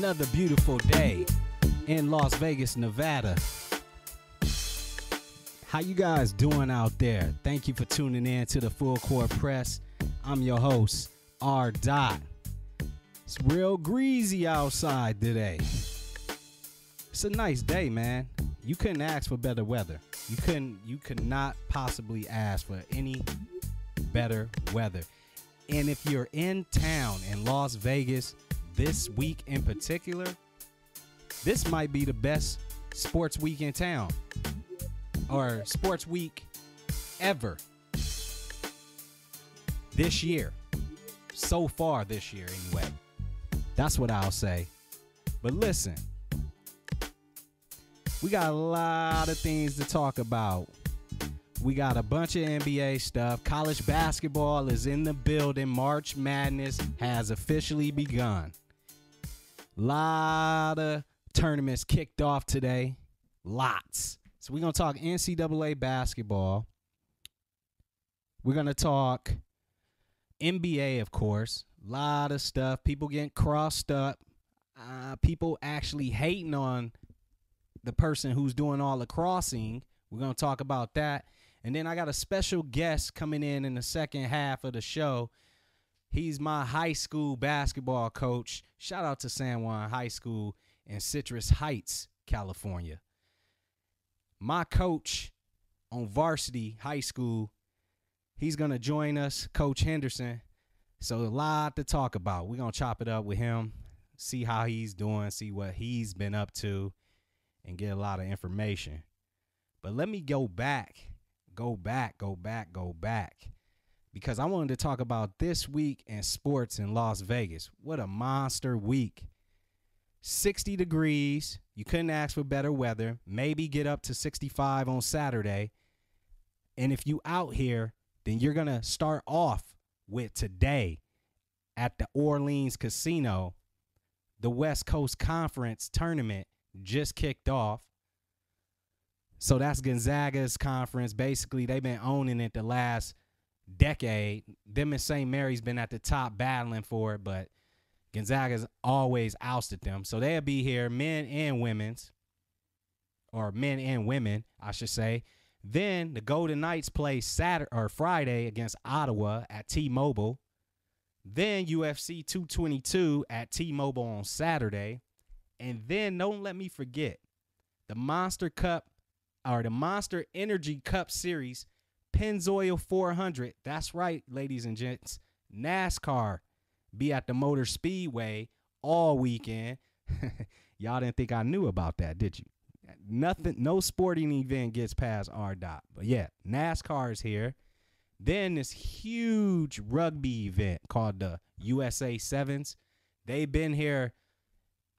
Another beautiful day in Las Vegas, Nevada. How you guys doing out there? Thank you for tuning in to the Full Court Press. I'm your host, R. Dot. It's real greasy outside today. It's a nice day, man. You couldn't ask for better weather. You could not possibly ask for any better weather. And if you're in town in Las Vegas this week in particular, this might be the best sports week in town, or sports week ever this year. So far this year, anyway. That's what I'll say. But listen, we got a lot of things to talk about. We got a bunch of NBA stuff. College basketball is in the building. March Madness has officially begun. Lot of tournaments kicked off today. Lots. So we're going to talk NCAA basketball. We're going to talk NBA, of course. Lot of stuff. People getting crossed up. People actually hating on the person who's doing all the crossing. We're going to talk about that. And then I got a special guest coming in the second half of the show. He's my high school basketball coach. Shout out to San Juan High School in Citrus Heights, California. My coach on varsity high school, he's going to join us, Coach Henderson. So a lot to talk about. We're going to chop it up with him, see how he's doing, see what he's been up to, and get a lot of information. But let me go back, because I wanted to talk about this week in sports in Las Vegas. What a monster week. 60 degrees. You couldn't ask for better weather. Maybe get up to 65 on Saturday. And if you out here, then you're going to start off with today at the Orleans Casino. The West Coast Conference tournament just kicked off. So that's Gonzaga's conference. Basically, they've been owning it the last decade. Them and St. Mary's been at the top battling for it, but Gonzaga's always ousted them. So they'll be here, men and women, I should say. Then the Golden Knights play Friday against Ottawa at T-Mobile. Then UFC 222 at T-Mobile on Saturday. And then don't let me forget the Monster Energy Cup Series, Pennzoil 400. That's right, ladies and gents. NASCAR be at the Motor Speedway all weekend. Y'all didn't think I knew about that, did you? Nothing, no sporting event gets past R. Dot. But yeah, NASCAR is here. Then this huge rugby event called the USA Sevens. They've been here.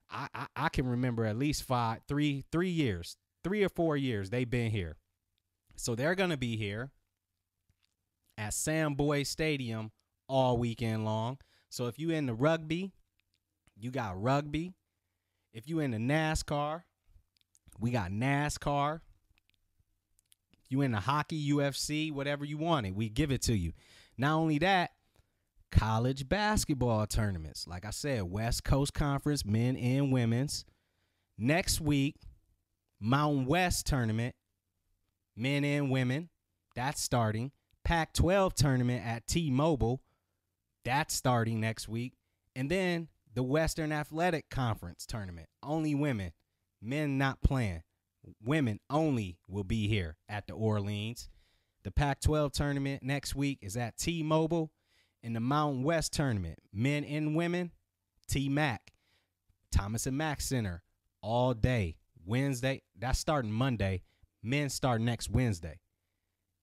I can remember at least 3 years. 3 or 4 years they've been here. So they're going to be here at Sam Boyd Stadium all weekend long. So if you into rugby, you got rugby. If you into NASCAR, we got NASCAR. If you into hockey, UFC, whatever you want it, we give it to you. Not only that, college basketball tournaments. Like I said, West Coast Conference, men and women's. Next week, Mountain West tournament, men and women, that's starting. Pac-12 tournament at T-Mobile, that's starting next week. And then the Western Athletic Conference tournament, only women, men not playing. Women only will be here at the Orleans. The Pac-12 tournament next week is at T-Mobile. And the Mountain West tournament, men and women, T-Mac, Thomas and Mack Center, all day. Wednesday, that's starting Monday. Men start next Wednesday.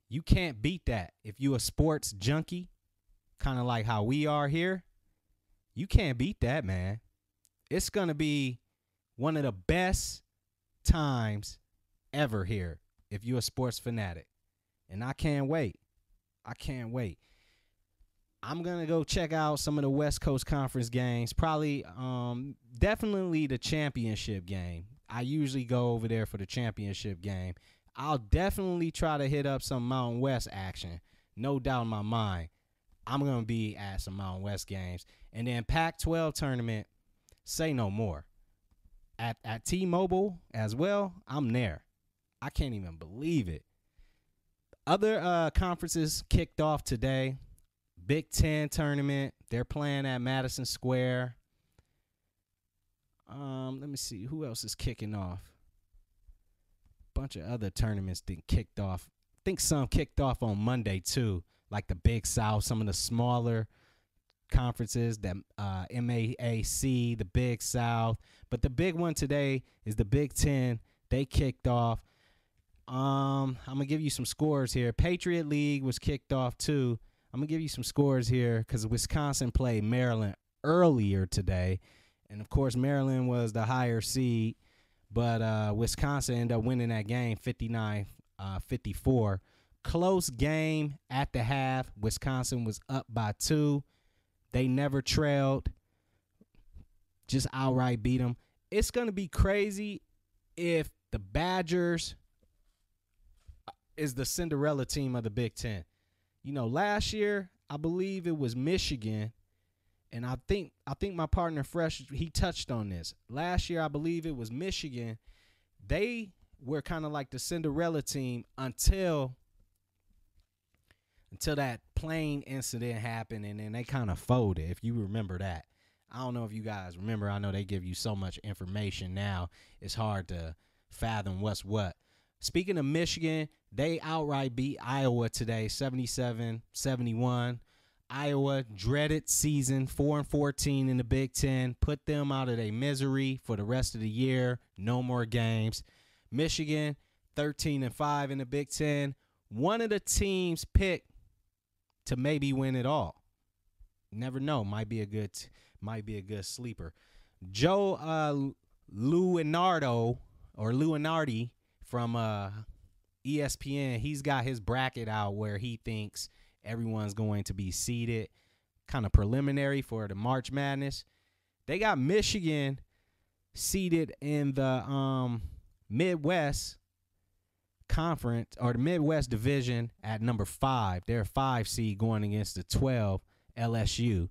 You can't beat that. If you a sports junkie, kind of like how we are here, you can't beat that, man. It's going to be one of the best times ever here if you're a sports fanatic. And I can't wait. I'm going to go check out some of the West Coast Conference games. Probably, definitely the championship game. I usually go over there for the championship game. I'll definitely try to hit up some Mountain West action. No doubt in my mind. I'm going to be at some Mountain West games. And then Pac-12 tournament, say no more. at T-Mobile as well. I'm there. I can't even believe it. Other conferences kicked off today. Big Ten tournament. They're playing at Madison Square. Let me see. Who else is kicking off? Bunch of other tournaments kicked off. I think some kicked off on Monday too, like the Big South, some of the smaller conferences, the MAAC, the Big South. But the big one today is the Big Ten. They kicked off. I'm going to give you some scores here. Patriot League was kicked off too. I'm going to give you some scores here because Wisconsin played Maryland earlier today. And, of course, Maryland was the higher seed. But Wisconsin ended up winning that game 59-54. Close game at the half. Wisconsin was up by 2. They never trailed. Just outright beat them. It's going to be crazy if the Badgers is the Cinderella team of the Big Ten. You know, last year, I believe it was Michigan. And I think my partner Fresh, he touched on this. Last year, I believe it was Michigan. They were kind of like the Cinderella team until that plane incident happened, and then they kind of folded, if you remember that. I don't know if you guys remember. I know they give you so much information now. It's hard to fathom what's what. Speaking of Michigan, they outright beat Iowa today, 77-71. Iowa, dreaded season, 4-14 in the Big Ten, put them out of their misery for the rest of the year. No more games. Michigan, 13-5 in the Big Ten. One of the teams picked to maybe win it all. Never know. Might be a good sleeper. Joe Lunardi from ESPN, he's got his bracket out where he thinks everyone's going to be seeded, kind of preliminary for the March Madness. They got Michigan seeded in the Midwest Conference or the Midwest Division at number 5. They're a 5 seed going against the 12 LSU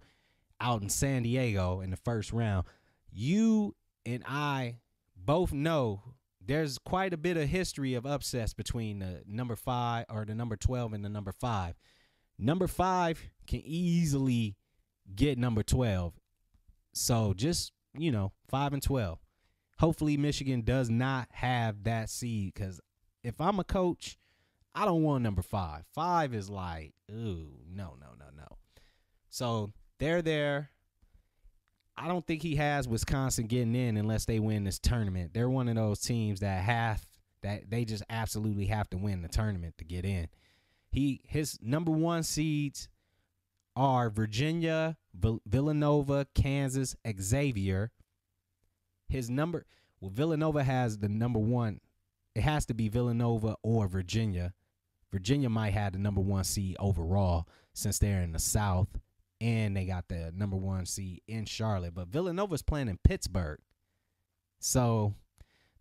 out in San Diego in the first round. You and I both know there's quite a bit of history of upsets between the number 5 or the number 12 and the number 5. Number 5 can easily get number 12. So just, 5 and 12. Hopefully Michigan does not have that seed because if I'm a coach, I don't want number 5. 5 is like, ooh, no. So they're there. I don't think he has Wisconsin getting in unless they win this tournament. They're one of those teams that they just absolutely have to win the tournament to get in. His number 1 seeds are Virginia, Villanova, Kansas, Xavier. Villanova has the number 1. It has to be Villanova or Virginia. Virginia might have the number 1 seed overall since they're in the South, and they got the number 1 seed in Charlotte. But Villanova's playing in Pittsburgh. So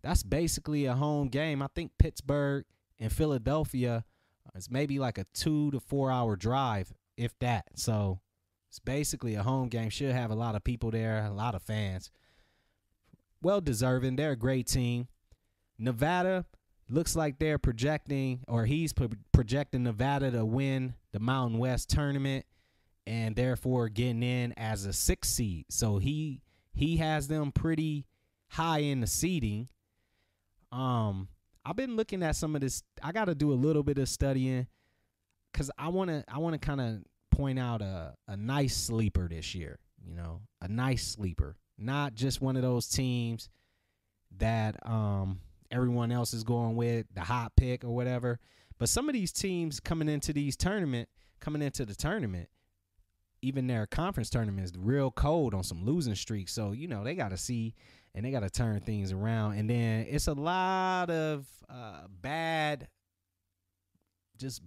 that's basically a home game. I think Pittsburgh and Philadelphia, it's maybe like a 2 to 4 hour drive, if that. So it's basically a home game. Should have a lot of people there, a lot of fans. Well deserving. They're a great team. Nevada looks like they're projecting, or he's projecting Nevada to win the Mountain West tournament and therefore getting in as a 6th seed. So he has them pretty high in the seeding. I've been looking at some of this. I got to do a little bit of studying because I want to kind of point out a nice sleeper this year, a nice sleeper, not just one of those teams that everyone else is going with, the hot pick or whatever. But some of these teams coming into the tournament, even their conference tournaments, real cold on some losing streaks. So, they got to see and they got to turn things around. And then it's a lot of bad, just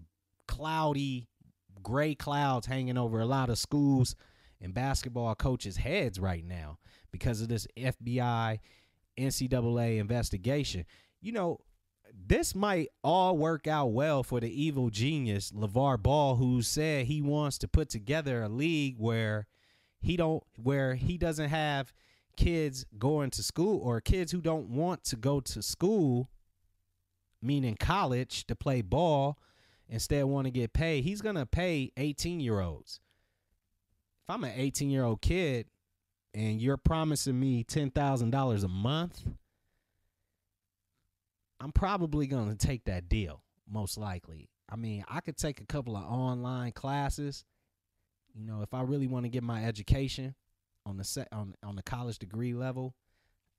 cloudy, gray clouds hanging over a lot of schools and basketball coaches' heads right now because of this FBI, NCAA investigation. This might all work out well for the evil genius, LeVar Ball, who said he wants to put together a league where he doesn't have kids going to school or kids who don't want to go to school, meaning college, to play ball, instead want to get paid. He's going to pay 18-year-olds. If I'm an 18-year-old kid and you're promising me $10,000 a month, I'm probably going to take that deal, most likely. I mean, I could take a couple of online classes. You know, if I really want to get my education on the college degree level,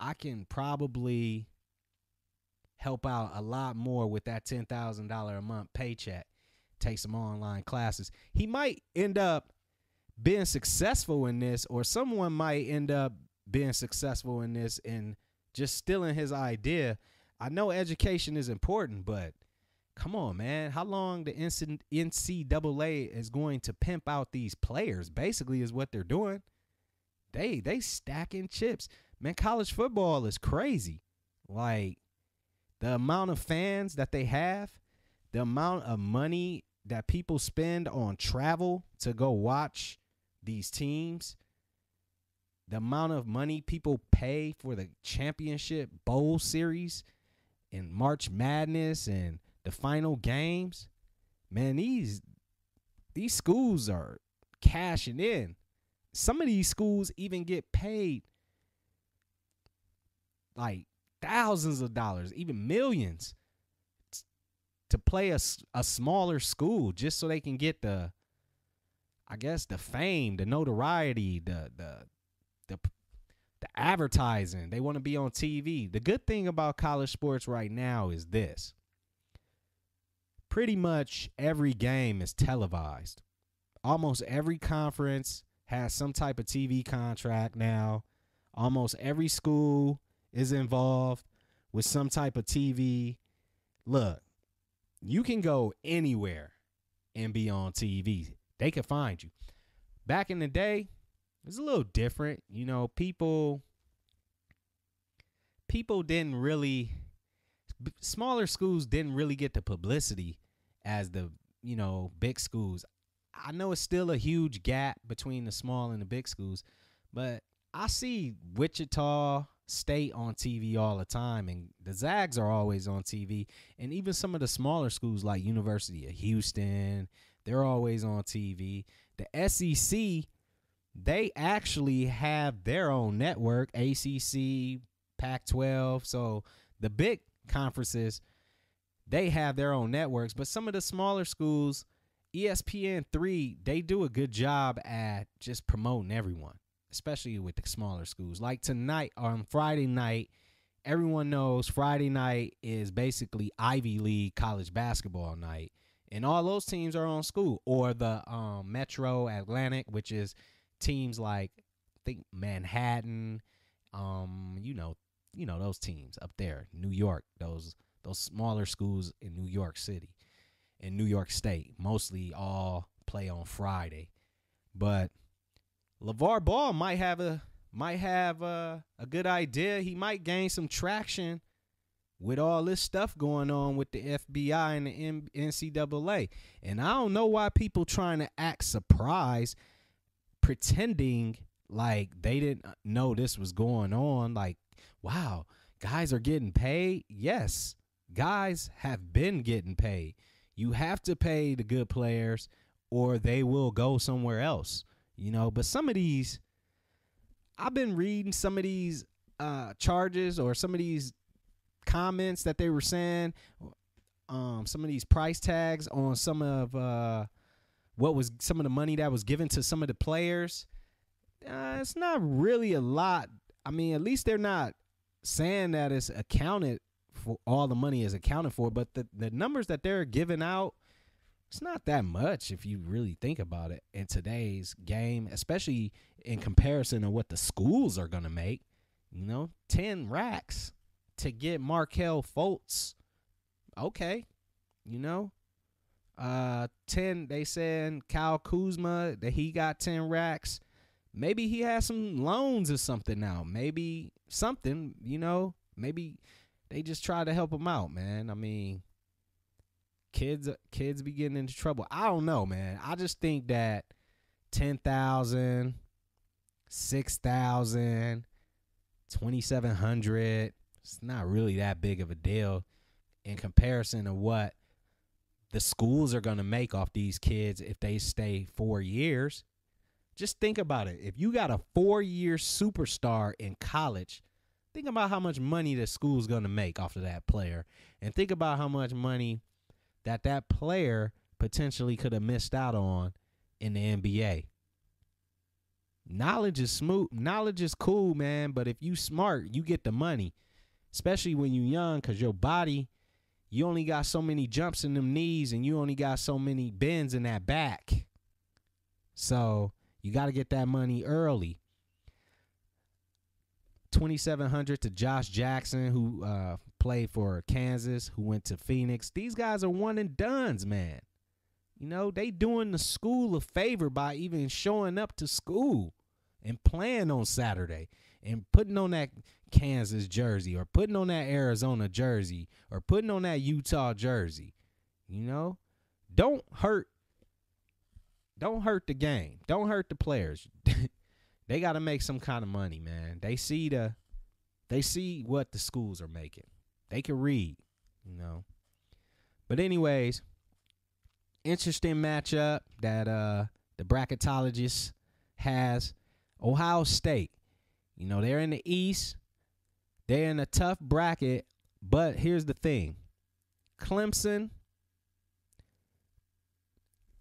I can probably help out a lot more with that $10,000 a month paycheck. Take some online classes. He might end up being successful in this, or someone might end up being successful in this and just stealing his idea. I know education is important, but come on, man. How long the NCAA is going to pimp out these players, basically, is what they're doing. They stacking chips. Man, college football is crazy. Like, the amount of fans that they have, the amount of money that people spend on travel to go watch these teams, the amount of money people pay for the championship bowl series and March Madness and the final games, man, these schools are cashing in. Some of these schools even get paid like thousands of dollars, even millions, to play a smaller school just so they can get the fame, the notoriety, the advertising. They want to be on TV. The good thing about college sports right now is this. Pretty much every game is televised. Almost every conference has some type of TV contract now. Almost every school is involved with some type of TV. Look, you can go anywhere and be on TV. They can find you. Back in the day, it was a little different. You know, people didn't really, smaller schools didn't really get the publicity as the, you know, big schools. I know it's still a huge gap between the small and the big schools, but I see Wichita State on TV all the time, and the Zags are always on TV, and even some of the smaller schools like University of Houston, they're always on TV. The SEC, they actually have their own network, ACC, Pac-12, so the big conferences, they have their own networks, but some of the smaller schools, ESPN3, they do a good job at just promoting everyone, especially with the smaller schools. Like tonight, on Friday night, everyone knows Friday night is basically Ivy League college basketball night, and all those teams are on school, or the Metro Atlantic, which is teams like, I think, Manhattan, you know those teams up there, New York, those smaller schools in New York City. In New York State, mostly all play on Friday. But LeVar Ball might have a good idea. He might gain some traction with all this stuff going on with the FBI and the NCAA. And I don't know why people trying to act surprised, pretending like they didn't know this was going on. Like, wow, guys are getting paid. Yes, guys have been getting paid. You have to pay the good players or they will go somewhere else, you know. But some of these, I've been reading some of these charges or some of these comments that they were saying, some of these price tags on some of some of the money that was given to some of the players. It's not really a lot. I mean, at least they're not saying that it's accounted for, all the money is accounted for, but the numbers that they're giving out, it's not that much if you really think about it in today's game, especially in comparison to what the schools are going to make. You know, 10 racks to get Markelle Fultz. Okay. You know, 10, they said Kyle Kuzma, that he got 10 racks. Maybe he has some loans or something now. Maybe something, you know, maybe they just try to help him out, man. I mean, kids be getting into trouble. I don't know, man. I just think that 10,000, 6,000, $2,700. It's not really that big of a deal in comparison to what the schools are going to make off these kids if they stay 4 years. Just think about it. If you got a 4-year superstar in college, think about how much money the school's going to make off of that player. And think about how much money that player potentially could have missed out on in the NBA. Knowledge is smooth. Knowledge is cool, man. But if you smart, you get the money, especially when you young, because your body, you only got so many jumps in them knees and you only got so many bends in that back. So you got to get that money early. $2,700 to Josh Jackson, who played for Kansas, who went to Phoenix. These guys are one and dones, man. You know, they doing the school a favor by even showing up to school and playing on Saturday and putting on that Kansas jersey or putting on that Arizona jersey or putting on that Utah jersey. You know, don't hurt the game. Don't hurt the players. They got to make some kind of money, man. They see what the schools are making. They can read, you know. But anyways, interesting matchup that the bracketologist has. Ohio State. You know, they're in the East. They're in a tough bracket, but here's the thing. Clemson,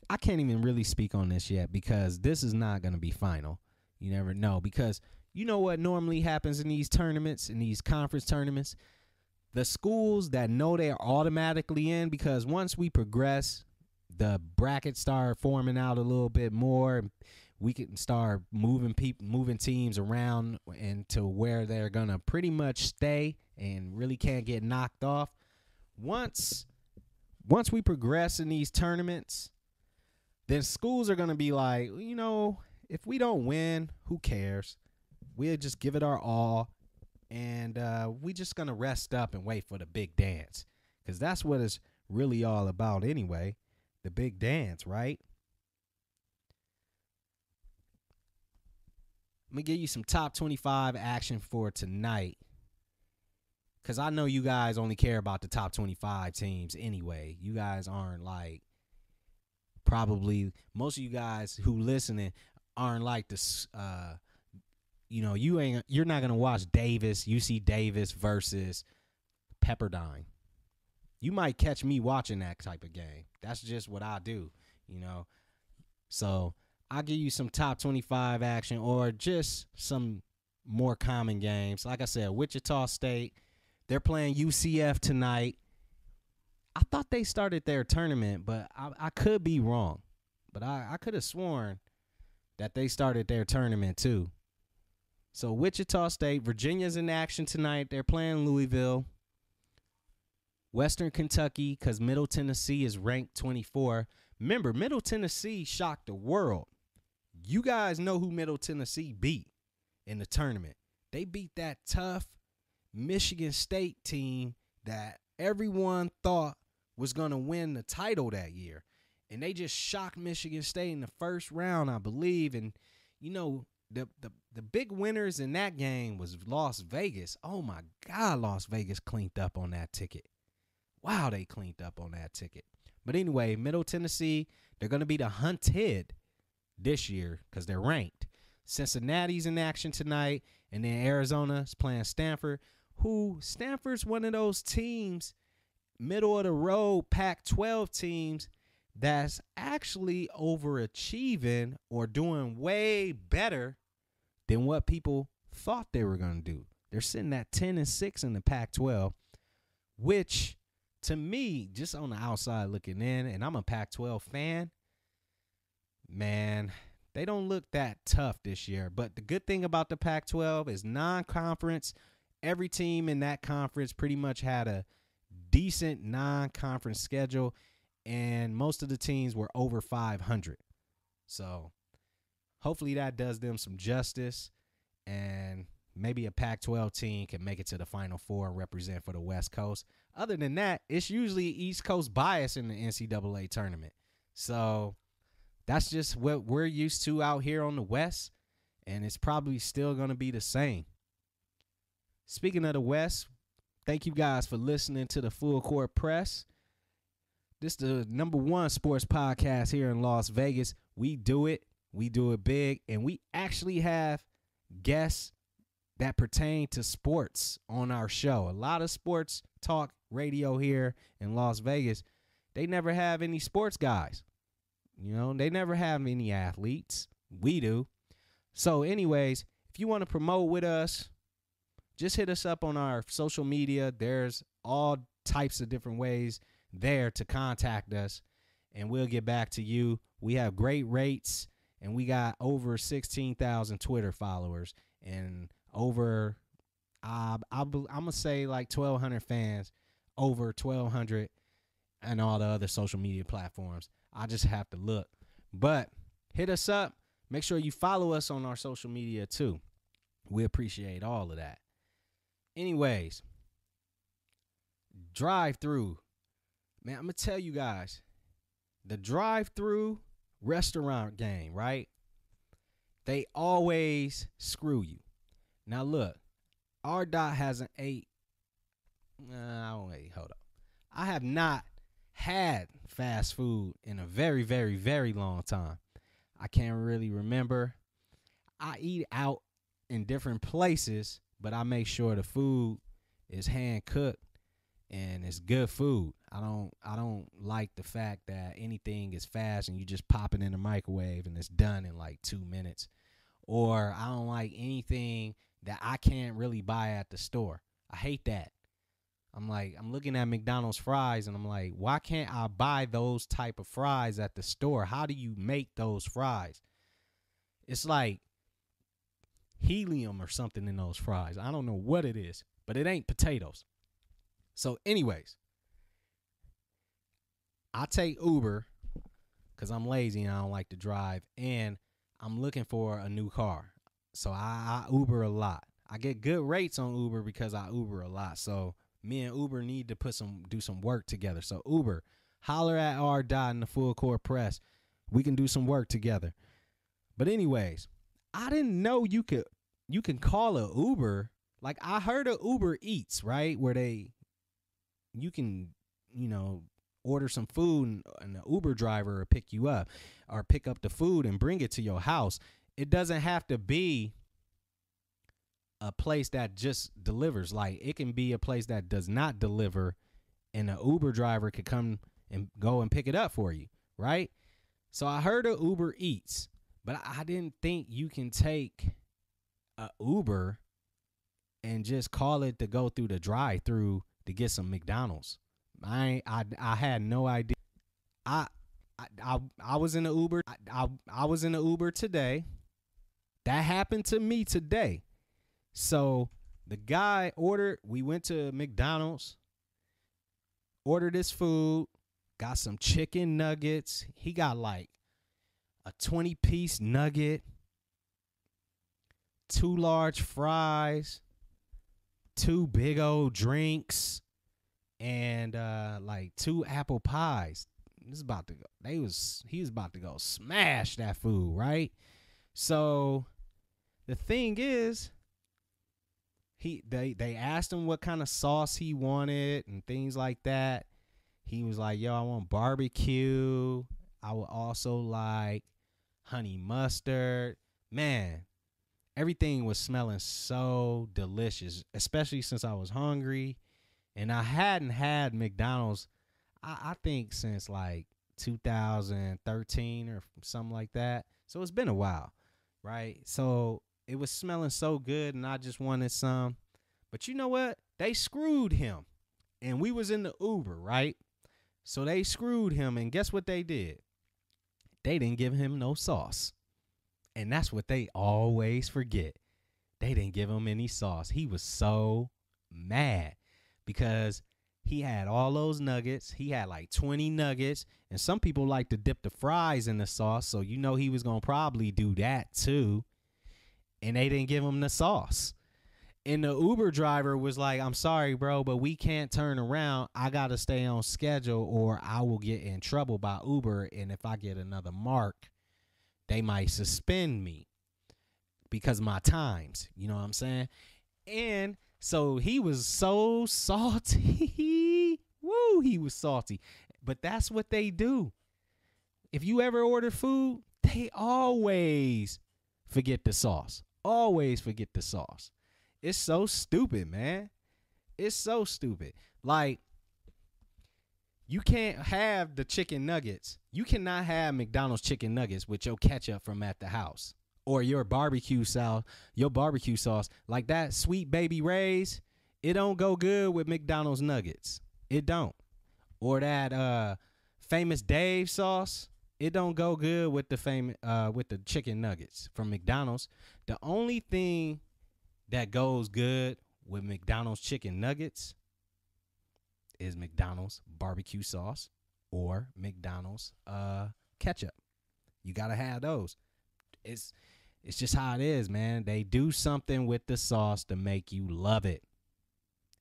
I can't even really speak on this yet because this is not going to be final. You never know, because you know what normally happens in these tournaments, in these conference tournaments? The schools that know they're automatically in, because once we progress, the brackets start forming out a little bit more. We can start moving teams around and to where they're going to pretty much stay and really can't get knocked off. Once we progress in these tournaments, then schools are going to be like, you know, if we don't win, who cares? We'll just give it our all, and we just going to rest up and wait for the big dance, because that's what it's really all about anyway, the big dance, right? Let me give you some top 25 action for tonight, because I know you guys only care about the top 25 teams anyway. You guys aren't like, probably most of you guys who listening aren't like this, you know, you're not going to watch UC Davis versus Pepperdine. You might catch me watching that type of game. That's just what I do, you know. So I'll give you some top 25 action or just some more common games. Like I said, Wichita State, they're playing UCF tonight. I thought they started their tournament, but I could be wrong. But I could have sworn that they started their tournament too. So Wichita State, Virginia's in action tonight. They're playing Louisville. Western Kentucky, because Middle Tennessee is ranked 24. Remember, Middle Tennessee shocked the world. You guys know who Middle Tennessee beat in the tournament. They beat that tough Michigan State team that everyone thought was going to win the title that year. And they just shocked Michigan State in the first round, I believe. And, you know, the big winners in that game was Las Vegas. Oh, my God, Las Vegas cleaned up on that ticket. Wow, they cleaned up on that ticket. But anyway, Middle Tennessee, they're going to be the hunted this year because they're ranked. Cincinnati's in action tonight. And then Arizona's playing Stanford, Stanford's one of those teams, middle of the road Pac-12 teams, that's actually overachieving or doing way better than what people thought they were going to do. They're sitting at 10-6 in the Pac-12, which to me, just on the outside looking in, and I'm a Pac-12 fan, man, they don't look that tough this year. But the good thing about the Pac-12 is non-conference. Every team in that conference pretty much had a decent non-conference schedule, and most of the teams were over 500. So hopefully that does them some justice, and maybe a Pac-12 team can make it to the Final Four and represent for the West Coast. Other than that, it's usually East Coast bias in the NCAA tournament. So that's just what we're used to out here on the West, and it's probably still going to be the same. Speaking of the West, thank you guys for listening to the Full Court Press. This is the #1 sports podcast here in Las Vegas. We do it big, and we actually have guests that pertain to sports on our show. A lot of sports talk radio here in Las Vegas. They never have any sports guys. They never have any athletes. We do. So anyways, if you want to promote with us, just hit us up on our social media. There's all types of different ways there to contact us, and we'll get back to you. We have great rates, and we got over 16,000 Twitter followers and over, I'm going to say like 1,200 fans, over 1,200 and all the other social media platforms. I just have to look. But hit us up. Make sure you follow us on our social media too. We appreciate all of that. Anyways, drive-through. Man, I'm going to tell you guys, the drive-through restaurant game, right? They always screw you. Now, look, R. Dot hasn't ate. Hold up. I have not had fast food in a very, very, very long time. I can't really remember. I eat out in different places, but I make sure the food is hand cooked and it's good food. I don't like the fact that anything is fast and you just pop it in the microwave and it's done in like 2 minutes. Or I don't like anything that I can't really buy at the store. I hate that. I'm looking at McDonald's fries and I'm like, why can't I buy those type of fries at the store? How do you make those fries? It's like helium or something in those fries. I don't know what it is, but it ain't potatoes. So anyways, I take Uber because I'm lazy and I don't like to drive, and I'm looking for a new car. So I Uber a lot. I get good rates on Uber because I Uber a lot. So me and Uber need to do some work together. So Uber, holler at R. Dot in the Full Court Press. We can do some work together. But anyways, I didn't know you can call a Uber. Like, I heard of Uber Eats, right? Where you can, order some food and the Uber driver will pick you up or pick up the food and bring it to your house. It doesn't have to be a place that just delivers. Like, it can be a place that does not deliver, and an Uber driver could come and go and pick it up for you, right? So I heard of Uber Eats, but I didn't think you can take a Uber and just call it to go through the drive-through to get some McDonald's. I had no idea. I was in the Uber. I was in the Uber today. That happened to me today. So the guy ordered. We went to McDonald's, ordered his food, got some chicken nuggets. He got like a 20-piece nugget, 2 large fries, 2 big old drinks, and like 2 apple pies. He was about to go smash that food, right? So the thing is, they asked him what kind of sauce he wanted and things like that. He was like, yo, I want barbecue. I would also like honey mustard. Man, everything was smelling so delicious, especially since I was hungry. And I hadn't had McDonald's, I think, since like 2013 or something like that. So it's been a while, right? So it was smelling so good, and I just wanted some. But you know what? They screwed him. And we was in the Uber, right? So they screwed him, and guess what they did? They didn't give him no sauce. And that's what they always forget. They didn't give him any sauce. He was so mad because he had all those nuggets. He had like 20 nuggets. And some people like to dip the fries in the sauce. So he was going to probably do that too. And they didn't give him the sauce. And the Uber driver was like, I'm sorry, bro, but we can't turn around. I got to stay on schedule or I will get in trouble by Uber. And if I get another mark, they might suspend me because of my times. You know what I'm saying? And So he was so salty. Woo, he was salty. But that's what they do. If you ever order food, they always forget the sauce. Always forget the sauce. It's so stupid, man. It's so stupid. Like, you can't have the chicken nuggets. You cannot have McDonald's chicken nuggets with your ketchup from at the house or your barbecue sauce. Like that Sweet Baby Ray's, it don't go good with McDonald's nuggets. It don't. Or that Famous Dave sauce, it don't go good with the chicken nuggets from McDonald's. The only thing that goes good with McDonald's chicken nuggets is McDonald's barbecue sauce or McDonald's ketchup. You gotta have those. It's just how it is, man. They do something with the sauce to make you love it.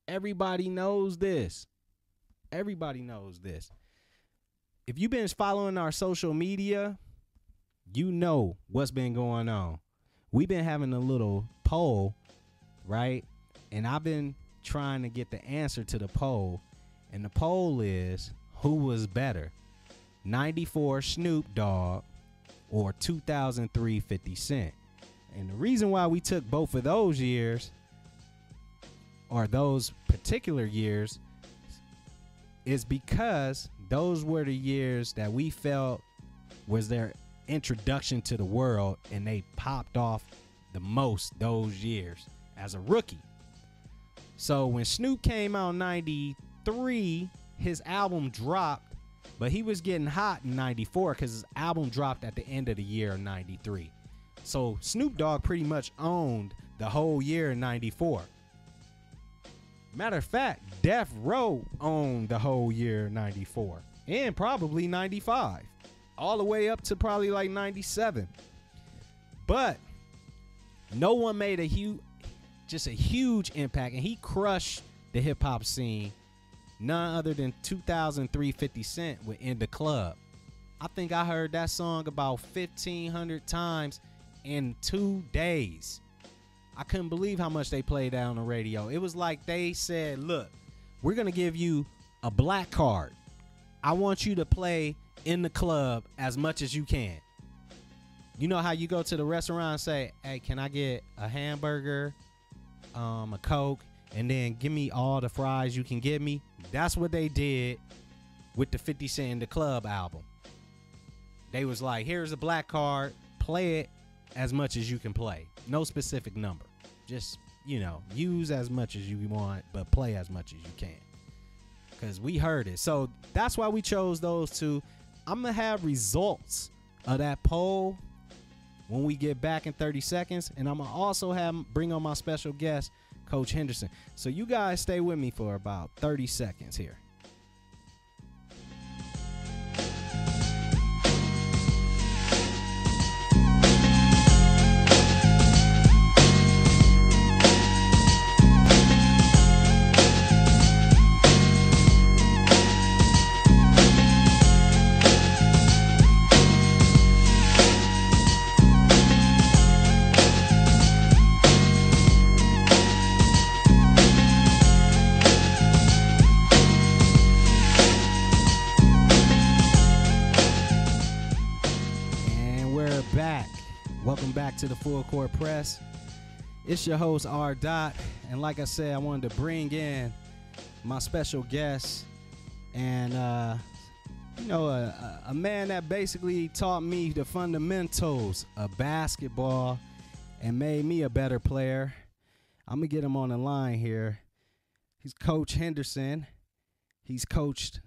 Everybody knows this. Everybody knows this. If you've been following our social media, you know what's been going on. We've been having a little poll, right? And I've been trying to get the answer to the poll. And the poll is, who was better, 94 Snoop Dogg or 2003 50 Cent? And the reason why we took both of those years, or those particular years, is because those were the years that we felt was their introduction to the world, and they popped off the most those years as a rookie. So when Snoop came out in 93, his album dropped, but he was getting hot in 94 because his album dropped at the end of the year in 93. So Snoop Dogg pretty much owned the whole year in 94. Matter of fact, Death Row owned the whole year 94 and probably 95, all the way up to probably like 97. But no one made a huge impact, and he crushed the hip hop scene. None other than 2003 50 Cent with In the Club. I think I heard that song about 1,500 times in 2 days. I couldn't believe how much they played that on the radio. It was like they said, look, we're going to give you a black card. I want you to play In the Club as much as you can. You know how you go to the restaurant and say, hey, can I get a hamburger, a Coke, and then give me all the fries you can give me? That's what they did with the 50 Cent In the Club album. They was like, here's a black card, play it as much as you can play. No specific number. Just, use as much as you want, but play as much as you can. Because we heard it. So that's why we chose those two. I'm going to have results of that poll when we get back in 30 seconds. And I'm going to also bring on my special guest, Coach Henderson. So you guys stay with me for about 30 seconds here. Welcome back to the Full Court Press. It's your host, R. Dot. And like I said, I wanted to bring in my special guest and, a man that basically taught me the fundamentals of basketball and made me a better player. I'm going to get him on the line here. He's Coach Henderson. He's coached a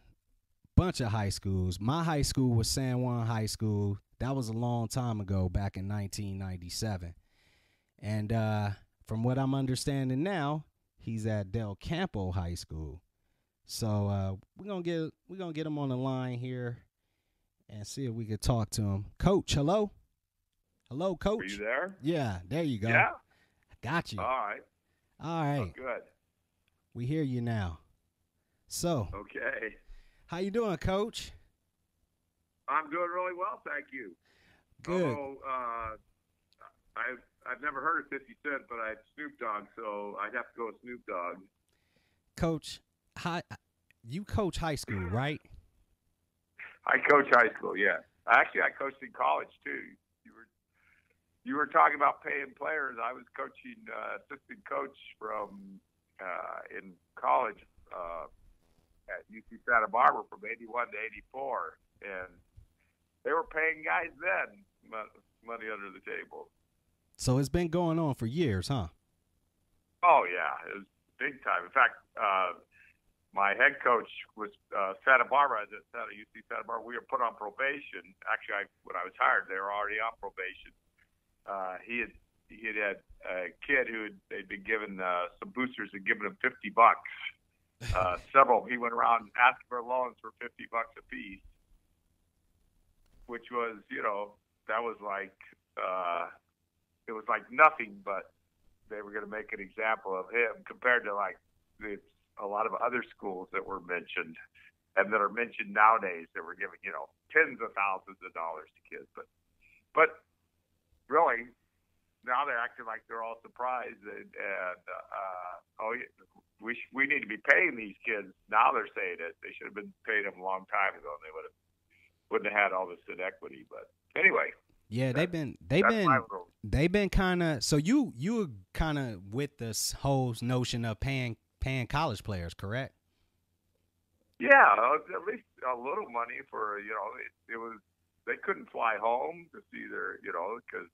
bunch of high schools. My high school was San Juan High School. That was a long time ago, back in 1997. And from what I'm understanding now, he's at Del Campo High School. So we're gonna get him on the line here and see if we can talk to him. Coach, hello? Hello, Coach. Are you there? Yeah, there you go. Yeah. Got you. All right. All right. Oh, good. We hear you now. So. Okay. How you doing, Coach? I'm doing really well, thank you. Good. Although, I've never heard of 50 Cent, but I had Snoop Dogg, so I'd have to go with Snoop Dogg. Coach, you coach high school, right? I coach high school, yeah. Actually, I coached in college too. You were talking about paying players. I was coaching assistant coach in college at UC Santa Barbara from '81 to '84, and they were paying guys then money under the table. So it's been going on for years, huh? Oh yeah, it was big time. In fact, my head coach was Santa Barbara at UC Santa Barbara. We were put on probation. Actually, when I was hired, they were already on probation. He had a kid they'd been given some boosters and given him $50. Several. He went around asking for loans for $50 a piece, which was, that was like it was like nothing, but they were going to make an example of him compared to like a lot of other schools that were mentioned and that are mentioned nowadays that were giving, tens of thousands of dollars to kids. But really, now they're acting like they're all surprised we need to be paying these kids. Now they're saying it. They should have been paying them a long time ago, and they wouldn't have had all this inequity. But anyway. Yeah, they've been kind of. So you were kind of with this whole notion of paying college players, correct? Yeah, at least a little money for it was. They couldn't fly home to see their because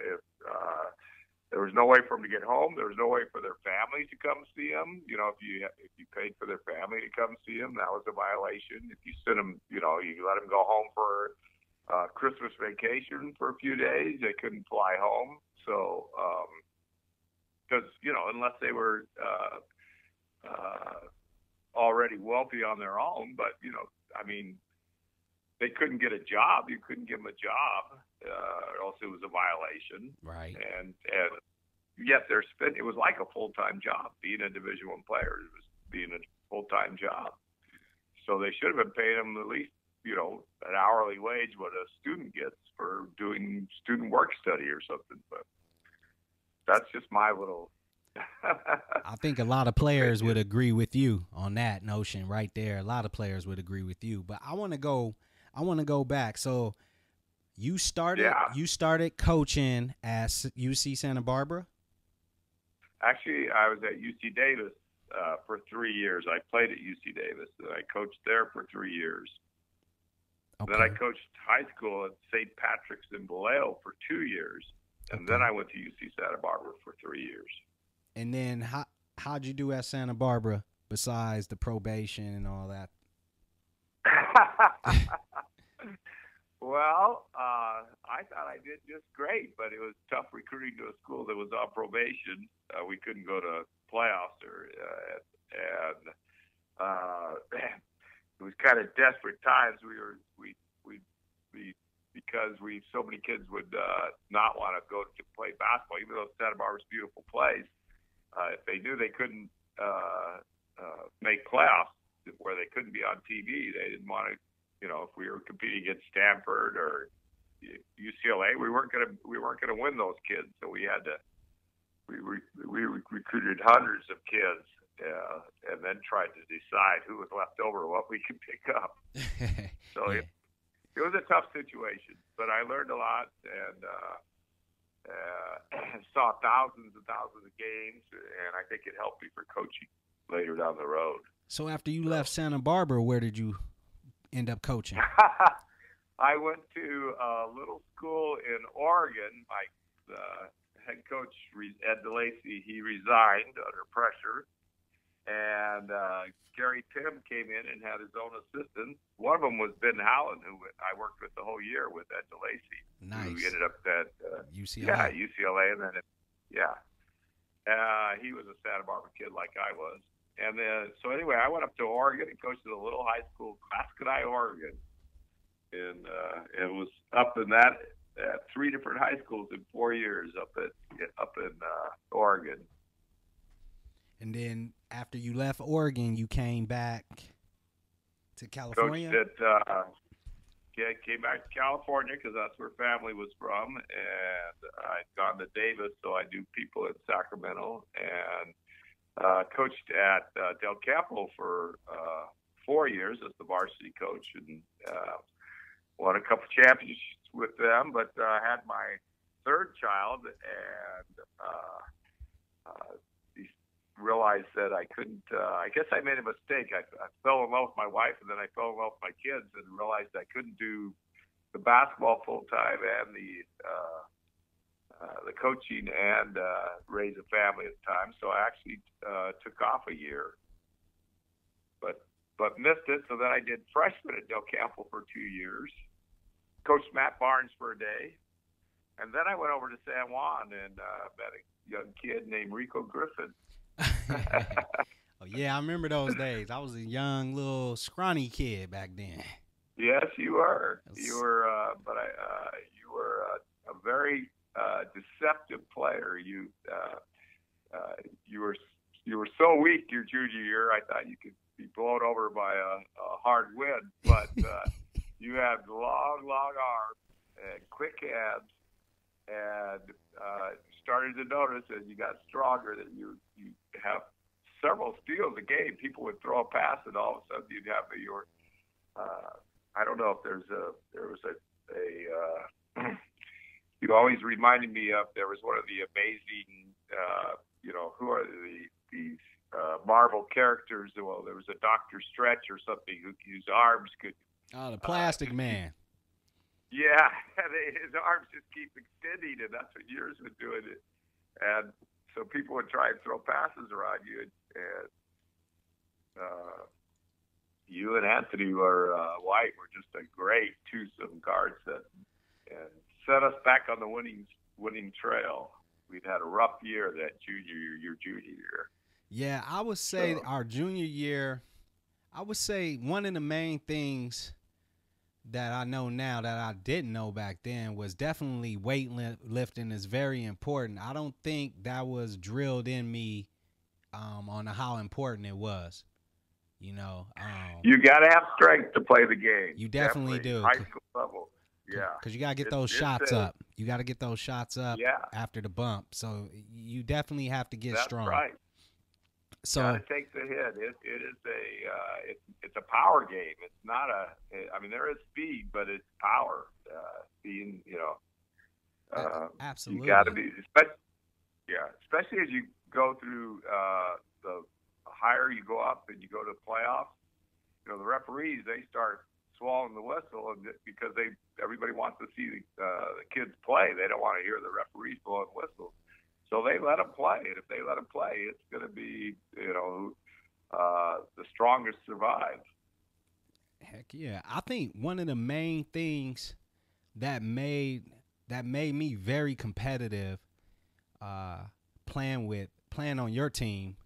if there was no way for them to get home, there was no way for their families to come see them. If you paid for their family to come see them, that was a violation. If you sent them, you let them go home for Christmas vacation for a few days, they couldn't fly home. So, because unless they were already wealthy on their own, but they couldn't get a job. You couldn't give them a job, or else it was a violation. Right. And yet it was like a full-time job. Being a Division I player, it was being a full-time job. So they should have been paying them at least, an hourly wage what a student gets for doing student work study or something. But that's just my little. I think a lot of players would agree with you on that notion right there. A lot of players would agree with you. But I want to go back. So you started coaching at UC Santa Barbara? Actually, I was at UC Davis for 3 years. I played at UC Davis, and I coached there for 3 years. Okay. Then I coached high school at St. Patrick's in Vallejo for 2 years, and then I went to UC Santa Barbara for 3 years. And then how'd you do at Santa Barbara besides the probation and all that? Well, I thought I did just great, but it was tough recruiting to a school that was on probation. We couldn't go to playoffs, it was kind of desperate times. Because so many kids would not want to go to play basketball, even though Santa Barbara's a beautiful place. If they knew they couldn't make playoffs where they couldn't be on TV, they didn't want to. If we were competing against Stanford or UCLA, we weren't gonna win those kids. So we recruited hundreds of kids, and then tried to decide who was left over, what we could pick up. So yeah. It was a tough situation, but I learned a lot and saw thousands and thousands of games, and I think it helped me for coaching later down the road. So after you left Santa Barbara, where did you end up coaching? I went to a little school in Oregon. My head coach, Ed DeLacy, he resigned under pressure. And Gary Tim came in and had his own assistant. One of them was Ben Howland, who I worked with the whole year with Ed DeLacy. Nice. Who ended up at UCLA. Yeah, UCLA. And then, he was a Santa Barbara kid like I was. And then, so anyway, I went up to Oregon and coached at a little high school, Clascadie, Oregon. And it was up in that at 3 different high schools in 4 years up in Oregon. And then after you left Oregon, you came back to California? Coached at came back to California because that's where family was from, and I'd gone to Davis, so I knew people in Sacramento, and coached at Del Campo for 4 years as the varsity coach, and won a couple championships with them. But I had my third child, and realized that I couldn't. I guess I made a mistake. I fell in love with my wife, and then I fell in love with my kids, and realized I couldn't do the basketball full time and the coaching and raise a family at the time. So I actually took off a year, but missed it. So then I did freshman at Del Campo for 2 years, coached Matt Barnes for a day, and then I went over to San Juan and met a young kid named Rico Griffin. Oh yeah, I remember those days. I was a young little scrawny kid back then. Yes, you were. You were, you were a very deceptive player. You were so weak your junior year. I thought you could be blown over by a hard wind, but you had long arms and quick hands, and started to notice as you got stronger that you have several steals a game. People would throw a pass, and all of a sudden you'd have your. I don't know if there was a you always reminded me of. There was one of the amazing, who are these Marvel characters? Well, there was a Dr. Stretch or something whose arms could. Oh, the Plastic Man. Yeah, his arms just keep extending, and that's what yours was doing. And so people would try and throw passes around you, and you and Anthony White were just a great twosome guards and set us back on the winning trail. We'd had a rough year that your junior year. Yeah, I would say our junior year, I would say one of the main things that I know now that I didn't know back then was definitely weightlifting is very important. I don't think that was drilled in me on how important it was. You got to have strength to play the game. You definitely do. High school level. Yeah. Because you got to get those shots up. You got to get those shots up after the bump. So you definitely have to get strong. That's right. So got to take the hit. It is it's a power game. It's not there is speed, but it's power. Absolutely. You got to be, especially as you go through the higher you go up and you go to the playoffs. The referees, they start swallowing the whistle, and because everybody wants to see the kids play. They don't want to hear the referees blowing whistles. So they let them play, and if they let them play, it's going to be, the strongest survive. Heck yeah! I think one of the main things that made me very competitive, playing on your team,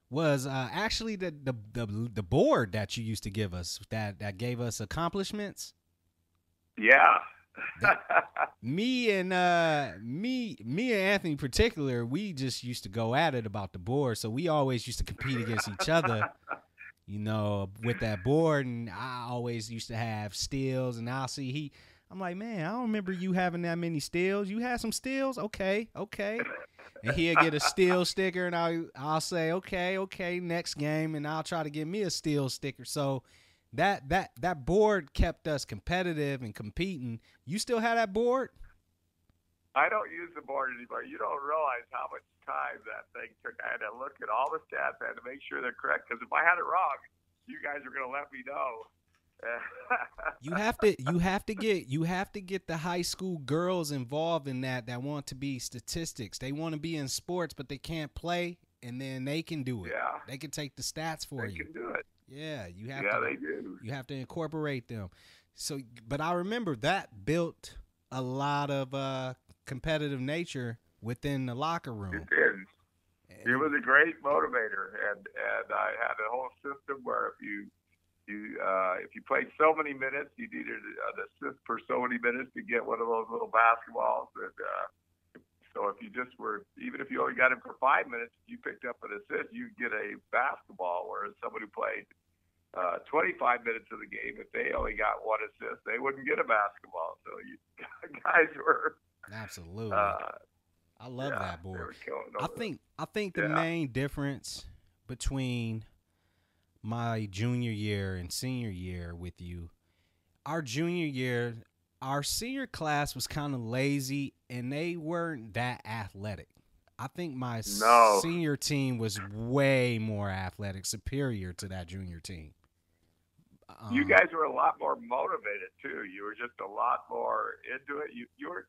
was actually the board that you used to give us that gave us accomplishments. Yeah. Me and Anthony in particular, we just used to go at it about the board. So we always used to compete against each other, with that board. And I always used to have steals, and I'm like, man, I don't remember you having that many steals. You had some steals? Okay. And he'll get a steal sticker, and I'll say, okay, next game, and I'll try to get me a steal sticker. So that board kept us competitive and competing. You still have that board? I don't use the board anymore. You don't realize how much time that thing took. I had to look at all the stats. I had to make sure they're correct, because if I had it wrong, you guys are going to let me know. You have to get the high school girls involved in that want to be statistics. They want to be in sports, but they can't play, and then they can do it. Yeah. They can take the stats for you. They can do it. Yeah, they do. You have to incorporate them. So, but I remember that built a lot of competitive nature within the locker room. It did. It was a great motivator, and I had a whole system where if you played so many minutes, you needed an assist for so many minutes to get one of those little basketballs. And so if you even if you only got him for 5 minutes, you picked up an assist, you'd get a basketball. Whereas someone who played 25 minutes of the game, if they only got one assist, they wouldn't get a basketball. So you guys were absolutely. I love that board. I think the main difference between my junior year and senior year with you, our junior year, our senior class was kind of lazy and they weren't that athletic. I think my senior team was way more athletic, superior to that junior team. You guys were a lot more motivated too. You were just a lot more into it. You were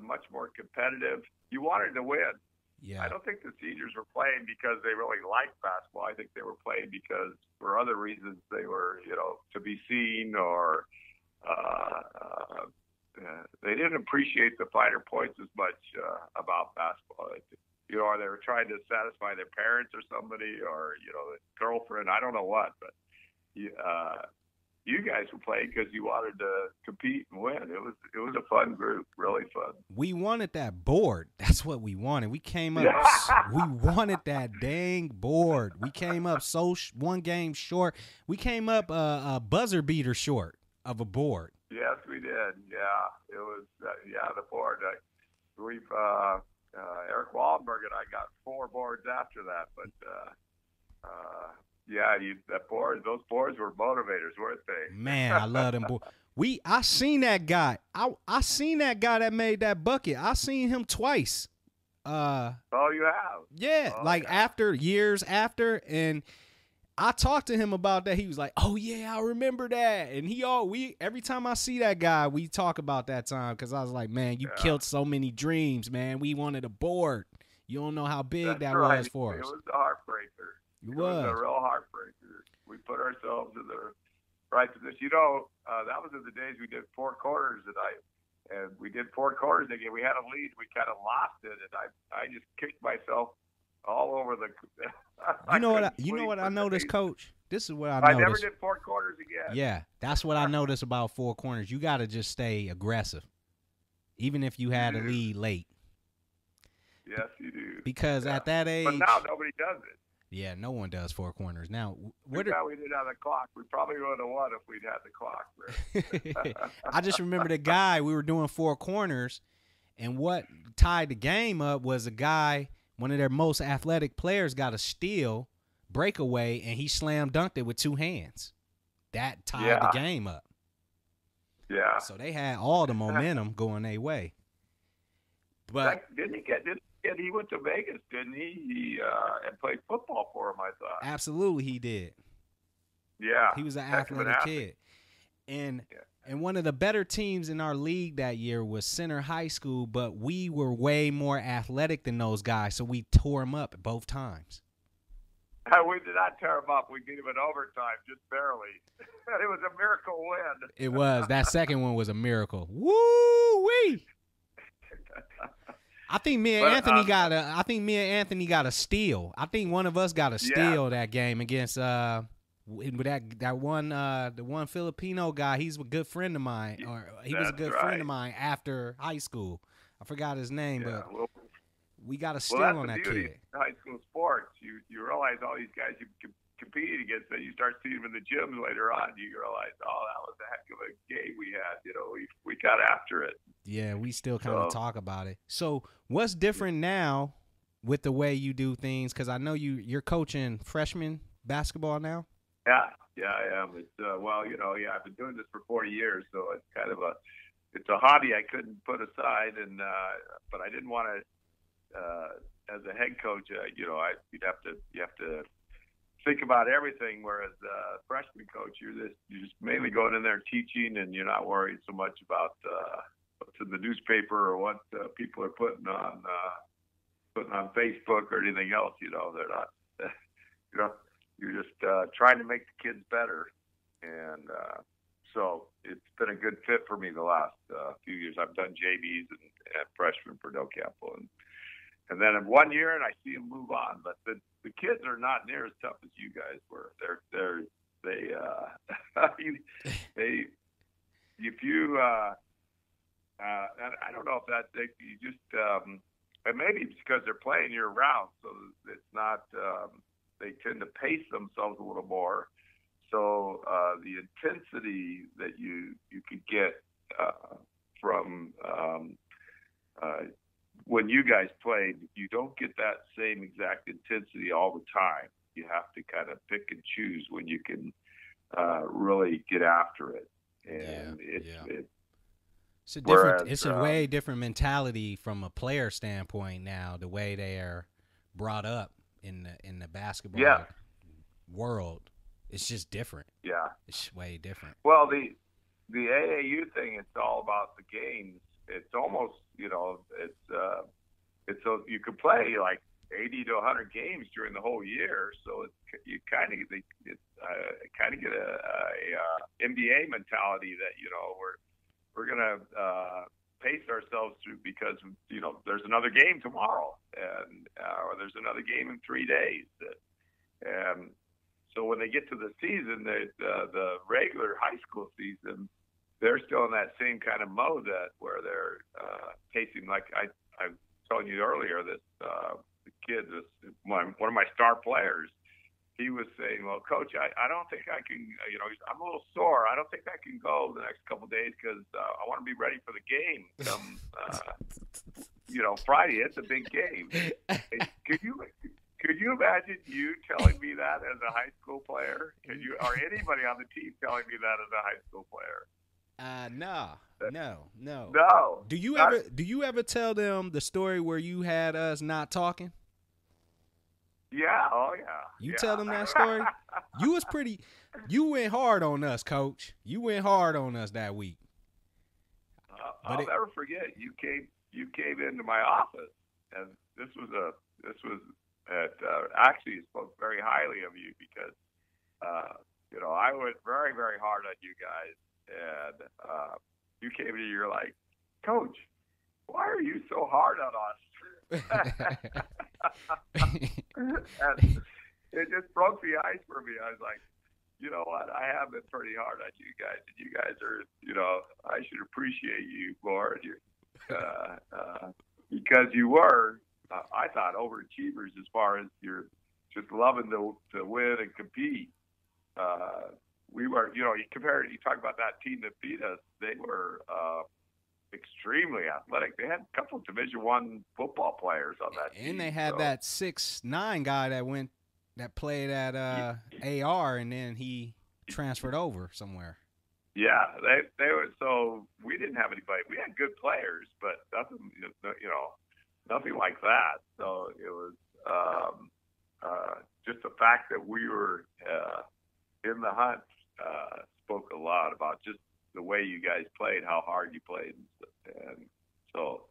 much more competitive. You wanted to win. Yeah. I don't think the seniors were playing because they really liked basketball. I think they were playing because for other reasons they were, to be seen or they didn't appreciate the finer points as much about basketball. Or they were trying to satisfy their parents or somebody or, the girlfriend. I don't know what, but you guys were playing because you wanted to compete and win. It was a fun group, really fun. We wanted that board. That's what we wanted. We came up. We wanted that dang board. We came up one game short. We came up a buzzer beater short of a board. Yes, we did. Yeah, it was. The board. We've Eric Wallenberg and I got 4 boards after that, but. Those boards were motivators, weren't they? Man, I love them boards. I seen that guy. I seen that guy that made that bucket. I seen him twice. You have? Yeah, years after, and I talked to him about that. He was like, "Oh yeah, I remember that." And every time I see that guy, we talk about that time because I was like, "Man, you killed so many dreams, man. We wanted a board. You don't know how big that was for us." It was a heartbreaker. It was a real heartbreaker. We put ourselves in the right position. That was in the days we did 4 quarters, and we did 4 quarters again. We had a lead. We kind of lost it, and I just kicked myself all over the. You know what I noticed, Coach? This is what I noticed. I never did 4 quarters again. Yeah, that's what I noticed about 4 corners. You got to just stay aggressive, even if you had a lead late. Yes, you do. Because at that age, but now nobody does it. Yeah, no one does 4 corners. Now, we didn't have the clock. We probably would have won if we'd had the clock. I just remember the guy, we were doing 4 corners, and what tied the game up was a guy, one of their most athletic players, got a steal, breakaway, and he slam dunked it with 2 hands. That tied the game up. Yeah. So they had all the momentum going their way. But he went to Vegas, didn't he? He and played football for him, I thought. Absolutely, he did. Yeah. He was an athletic kid. And one of the better teams in our league that year was Center High School, but we were way more athletic than those guys, so we tore them up both times. We did not tear them up. We beat them in overtime, just barely. It was a miracle win. It was. That second one was a miracle. Woo-wee! I think me and Anthony got a steal. I think one of us got a steal that game against the one Filipino guy. He's a good friend of mine, or he was a good friend of mine after high school. I forgot his name, but we got a steal on that kid. High school sports, you realize all these guys you competed against, that you start seeing them in the gyms later on. You realize, that was a heck of a game we had. We got after it. Yeah, we still kind of talk about it. So what's different now with the way you do things? Because I know you're coaching freshman basketball now. Yeah, I am. It's I've been doing this for 40 years, so it's kind of it's a hobby I couldn't put aside, and but I didn't want to. As a head coach, you have to think about everything. Whereas freshman coach, you're just mainly going in there teaching, and you're not worried so much about what's in the newspaper or what people are putting on Facebook or anything else. They're not. You're just trying to make the kids better, and so it's been a good fit for me the last few years. I've done JVs and freshmen for Del Campo, and then in 1 year, and I see them move on. But the kids are not near as tough as you guys were. I don't know if and maybe it's because they're playing year round, so it's not. They tend to pace themselves a little more. So the intensity that you could get from when you guys played, you don't get that same exact intensity all the time. You have to kind of pick and choose when you can really get after it. And it's a way different mentality from a player standpoint now, the way they are brought up in the basketball world. It's just different. Yeah. It's way different. Well, the AAU thing, it's all about the games. It's almost, you could play like 80 to 100 games during the whole year. So you kind of get a NBA mentality that, we're going to pace ourselves through because, there's another game tomorrow or there's another game in 3 days. And so when they get to the season, the regular high school season, they're still in that same kind of mode where they're pacing. Like I was telling you earlier, that the kid, one of my star players, he was saying, "Well, Coach, I don't think I can. I'm a little sore. I don't think I can go the next couple of days because I want to be ready for the game. Come, Friday, it's a big game." Could you imagine you telling me that as a high school player? Or anybody on the team telling me that as a high school player? No. Do you ever tell them the story where you had us not talking? Yeah. Oh yeah. You tell them that story? You went hard on us, Coach. You went hard on us that week. I'll never forget. You came into my office, and this was actually spoke very highly of you because I went very, very hard on you guys, and you came in and you're like, "Coach, why are you so hard on us?" And it just broke the ice for me. I was like, you know what? I have been pretty hard on you guys, and you guys are, I should appreciate you more, because you were. I thought overachievers as far as you're just loving to win and compete. We were, you talk about that team that beat us. They were extremely athletic. They had a couple of Division I football players on that team. And they had that 6'9" guy that played at AR, and then he transferred over somewhere. Yeah, they were. So we didn't have anybody. We had good players, but nothing like that. So it was just the fact that we were in the hunt spoke a lot about just the way you guys played, how hard you played. And so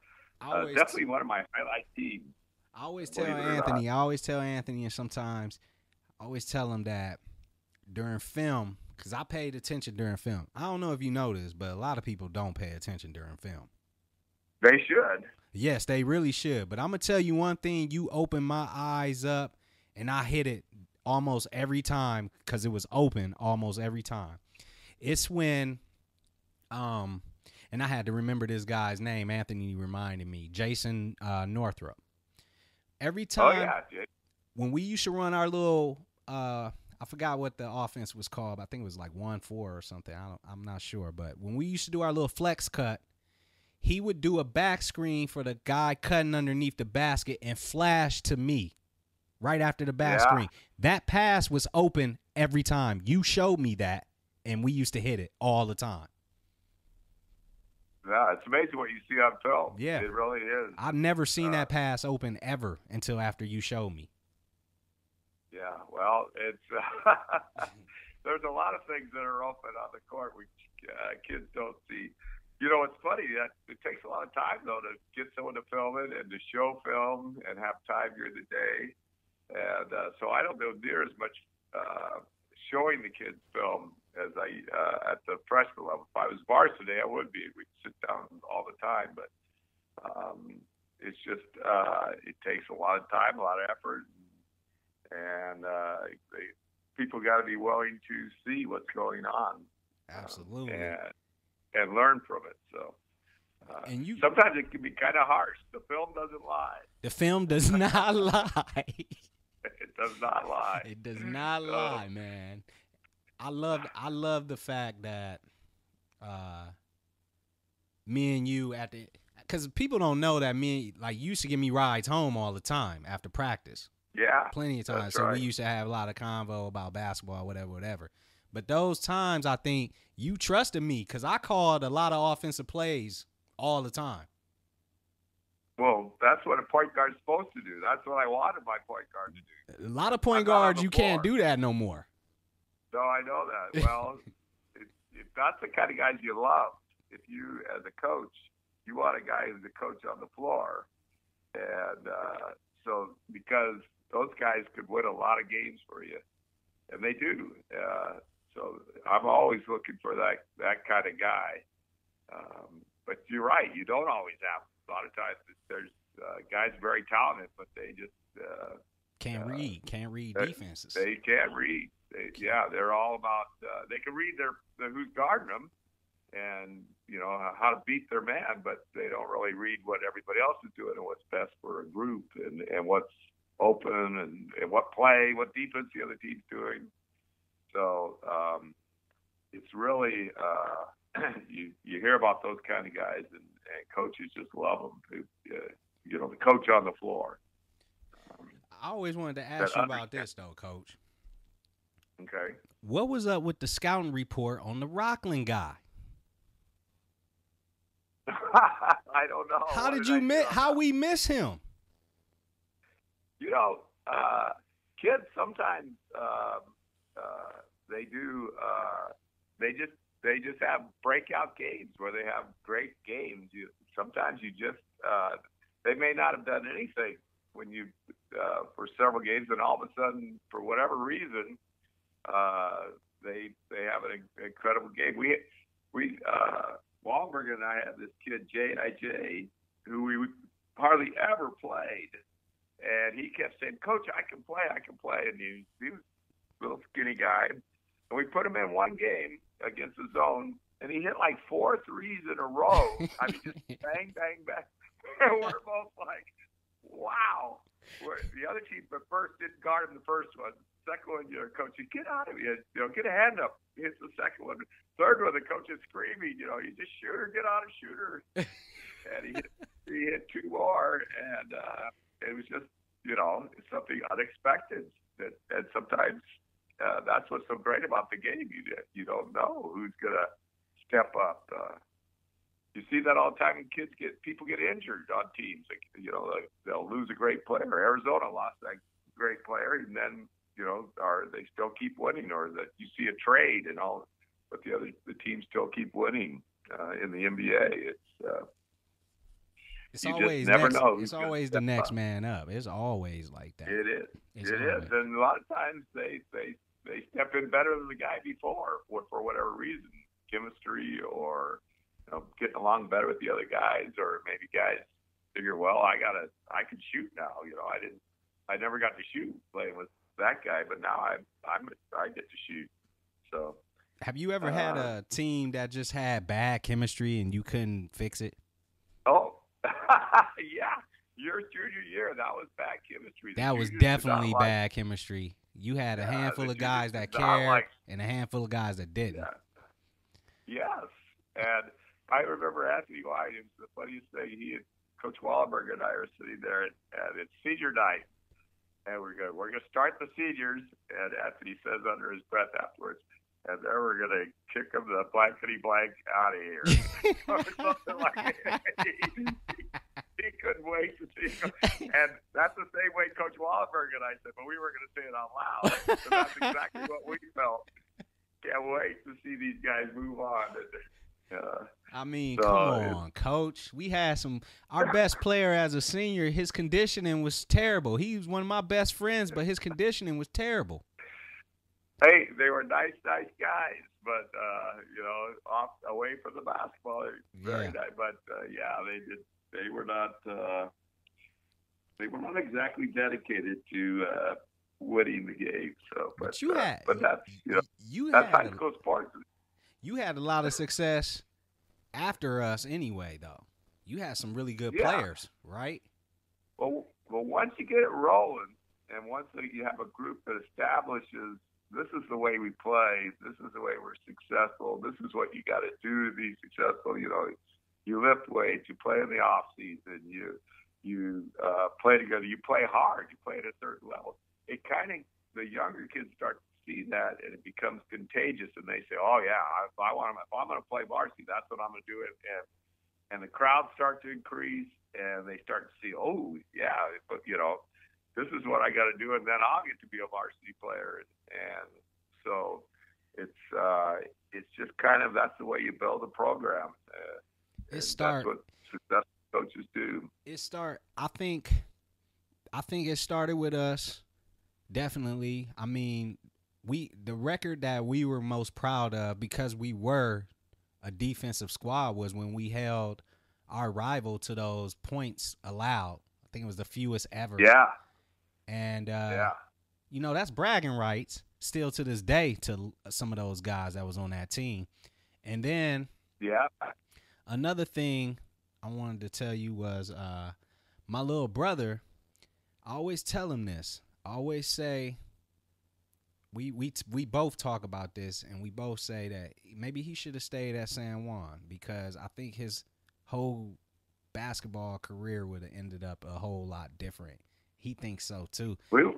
definitely one of my highlight teams. I always tell Anthony, and sometimes I always tell him that during film, because I paid attention during film. I don't know if you know this, but a lot of people don't pay attention during film. They should. Yes, they really should. But I'm going to tell you one thing. You opened my eyes up, and I hit it almost every time because it was open almost every time. It's when, and I had to remember this guy's name. Anthony reminded me. Jason Northrup. Every time when we used to run our little, I forgot what the offense was called. I think it was like 1-4 or something. I'm not sure. But when we used to do our little flex cut, he would do a back screen for the guy cutting underneath the basket and flash to me right after the back screen. That pass was open every time. You showed me that, and we used to hit it all the time. Yeah, it's amazing what you see on film. Yeah. It really is. I've never seen that pass open ever until after you showed me. Yeah, well, it's there's a lot of things that are open on the court which kids don't see. It's funny that it takes a lot of time, though, to get someone to film it and to show film and have time during the day. And so I don't do near as much showing the kids film as I at the freshman level. If I was varsity, I would be. We'd sit down all the time. But it's just it takes a lot of time, a lot of effort. And people got to be willing to see what's going on. Absolutely. And learn from it. So sometimes it can be kind of harsh. The film doesn't lie. The film does not lie. It does not lie. It does not lie, man. I love the fact that me and you because people don't know that you used to give me rides home all the time after practice. Yeah, plenty of times. So right. we used to have a lot of convo about basketball, whatever. But those times, I think you trusted me because I called a lot of offensive plays all the time. Well, that's what a point guard's supposed to do. That's what I wanted my point guard to do. A lot of point guards, you can't do that no more. No, I know that. Well, if that's the kind of guys you love, if you, as a coach, you want a guy who's a coach on the floor. And so because those guys could win a lot of games for you, and they do. So I'm always looking for that kind of guy. But you're right. You don't always have. A lot of times there's guys very talented, but they just can't read defenses. They can't read. They're all about they can read their who's guarding them and how to beat their man, but they don't really read what everybody else is doing and what's best for a group and what's open and what defense the other team's doing. So it's really you hear about those kind of guys and coaches just love them. The coach on the floor. I always wanted to ask you about this though, Coach. Okay. What was up with the scouting report on the Rockland guy? I don't know. How did you miss? How we miss him? Kids sometimes they do. They just have breakout games where they have great games. Sometimes they may not have done anything when you for several games, and all of a sudden, for whatever reason, they have an incredible game. We Wahlberg and I had this kid J.I.J. who we hardly ever played, and he kept saying, "Coach, I can play," and he was a little skinny guy, and we put him in one game against the zone, and he hit like 4 threes in a row. I mean, just bang, bang, bang. And we're both like, wow. The other team, but first didn't guard him the first one. Second one, coach, get out of here. Get a hand up. Hits the second one. Third one, the coach is screaming, you just shoot her, get out of shooter. And he hit 2 more, and it was just, it's something unexpected. And sometimes that's what's so great about the game. You don't know who's gonna step up. You see that all the time when people get injured on teams. They'll lose a great player. Arizona lost that great player, and then they still keep winning, or that you see a trade and all, but the teams still keep winning in the NBA. It's always never know. It's always the next man up. It's always like that. It is. It is, and a lot of times they step in better than the guy before for whatever reason, chemistry or getting along better with the other guys, or maybe guys figure, well, I can shoot now. I never got to shoot playing with that guy, but now I get to shoot. So, have you ever had a team that just had bad chemistry and you couldn't fix it? Oh, yeah. Your junior year, that was bad chemistry. That was definitely bad chemistry. You had a handful of guys that cared and a handful of guys that didn't. Yeah. Yes. And I remember Anthony White. It was the funniest thing. Coach Wahlberg and I are sitting there, and it's senior night. And we're going to start the seniors. And Anthony says under his breath afterwards, and then we're going to kick them the blankety blank out of here. Or something like that. He couldn't wait to see him. And that's the same way Coach Wahlberg and I said, but we were going to say it out loud. So that's exactly what we felt. Can't wait to see these guys move on. Come on, Coach. We had our best player as a senior, his conditioning was terrible. He was one of my best friends, but his conditioning was terrible. Hey, they were nice guys, but away from the basketball, very nice. But they were not exactly dedicated to winning the game. So, but that's high school sports. You had a lot of success after us anyway, though. You had some really good players, right? Well, once you get it rolling, and once you have a group that establishes this is the way we play. This is the way we're successful. This is what you got to do to be successful. You know, you lift weights, you play in the off season, you play together, you play hard, you play at a certain level. It kind of, the younger kids start to see that, and it becomes contagious, and they say, "Oh yeah, if I'm going to play varsity, that's what I'm going to do." And the crowds start to increase, and they start to see, "Oh yeah, but you know, this is what I got to do, and then I'll get to be a varsity player." And so it's just kind of, that's the way you build a program. That's what successful coaches do. I think it started with us. Definitely. I mean, the record that we were most proud of, because we were a defensive squad, was when we held our rival to those points allowed. I think it was the fewest ever. Yeah. And you know, that's bragging rights still to this day to some of those guys that was on that team. And then another thing I wanted to tell you was my little brother, I always tell him this. I always say, we both talk about this, and we both say that maybe he should have stayed at San Juan, because I think his whole basketball career would have ended up a whole lot different. He thinks so too. We would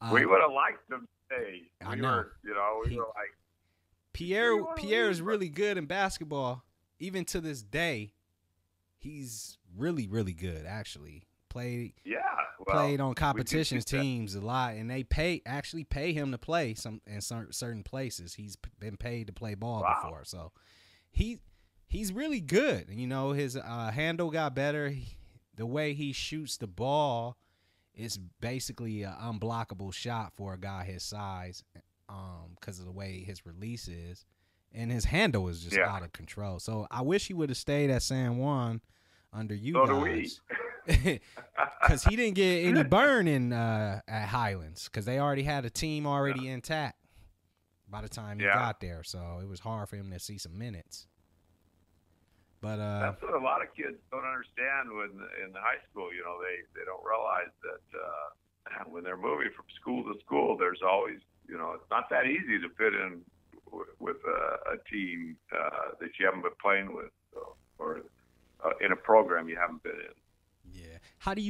have liked him to stay. I know. We were like, Pierre is really good in basketball. Even to this day, he's really, really good, actually. Played on competitions teams a lot, and they actually pay him to play in certain places. He's been paid to play ball before, so he's really good. You know, his handle got better. The way he shoots the ball, it's basically an unblockable shot for a guy his size, because of the way his release is, and his handle is just out of control. So I wish he would have stayed at San Juan under you guys. Do we. Because he didn't get any burn in at Highlands, because they already had a team already intact by the time he got there, so it was hard for him to see some minutes. But that's what a lot of kids don't understand when in high school. You know, they don't realize that when they're moving from school to school, there's always, you know, it's not that easy to fit in with a team that you haven't been playing with, or in a program you haven't been in. Yeah. How do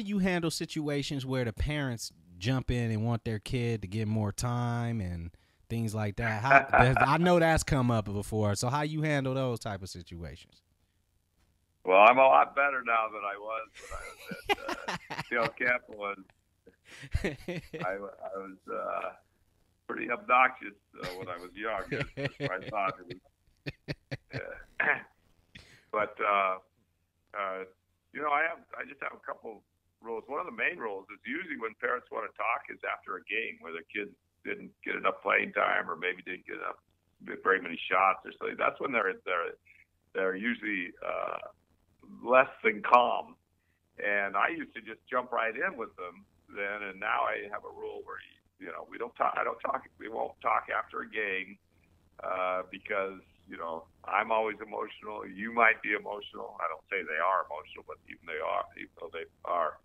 you handle situations where the parents jump in and want their kid to get more time and things like that? I know that's come up before. So how you handle those type of situations? Well, I'm a lot better now than I was when I was at Dale Camp. I was pretty obnoxious when I was young. I thought it was. But you know, I just have a couple rules. One of the main rules is usually when parents want to talk is after a game where their kids didn't get enough playing time, or maybe didn't get enough very many shots or something. That's when they're usually less than calm. And I used to just jump right in with them then, and now I have a rule where we won't talk after a game because, you know, I'm always emotional. You might be emotional. I don't say they are emotional, but even though they are.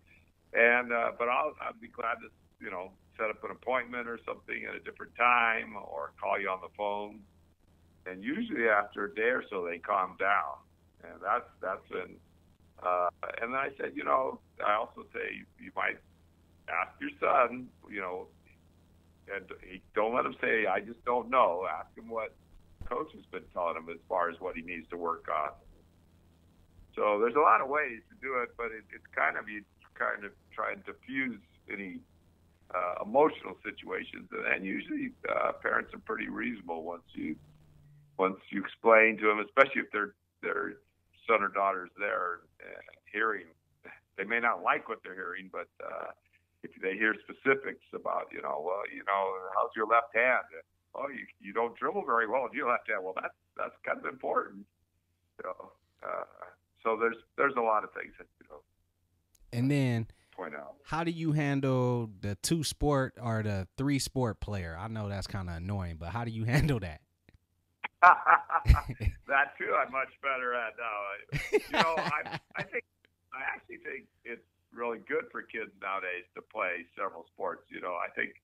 And but I'll be glad to, you know, set up an appointment or something at a different time, or call you on the phone. And usually after a day or so, they calm down. And that's when. And then I said, you know, I also say you might ask your son, you know, and don't let him say, I just don't know. Ask him what coach has been telling him as far as what he needs to work on. So there's a lot of ways to do it, but it's kind of, you kind of try and diffuse any emotional situations, and usually parents are pretty reasonable once you explain to them, especially if their son or daughter's there hearing. They may not like what they're hearing, but if they hear specifics about, you know, well, you know, how's your left hand? Oh, you don't dribble very well with your left hand. Well, that's kind of important. So there's a lot of things that, you know. And then point out. How do you handle the 2-sport or the 3-sport player? I know that's kind of annoying, but how do you handle that? That too, I'm much better at now. You know, I actually think it's really good for kids nowadays to play several sports. You know, I think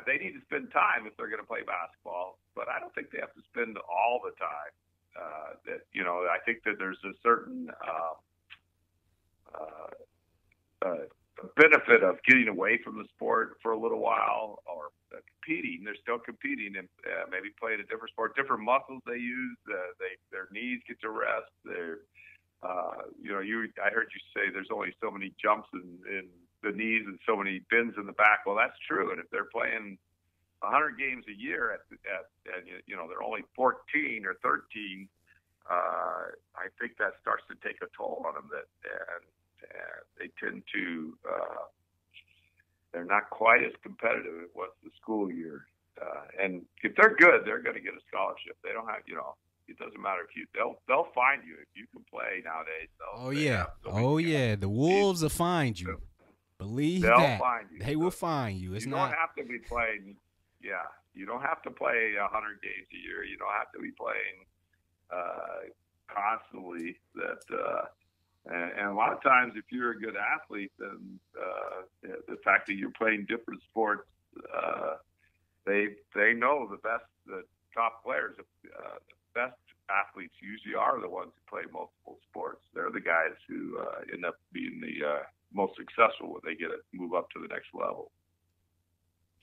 they need to spend time if they're going to play basketball, but I don't think they have to spend all the time. I think that there's a certain benefit of getting away from the sport for a little while, or competing. They're still competing and maybe playing a different sport, different muscles they use. Their knees get to rest. I heard you say there's only so many jumps in the knees and so many bends in the back. Well, that's true. And if they're playing 100 games a year they're only 14 or 13, I think that starts to take a toll on them. And they tend to they're not quite as competitive as what's the school year. And if they're good, they're going to get a scholarship. They don't have, it doesn't matter if they'll find you if you can play nowadays. The Wolves will find you. Believe they'll that. Find you. They will find you. You don't have to be playing. Yeah, you don't have to play 100 games a year. You don't have to be playing constantly. And a lot of times, if you're a good athlete, then the fact that you're playing different sports, they know the top players, the best athletes usually are the ones who play multiple sports. They're the guys who end up being the most successful when they move up to the next level.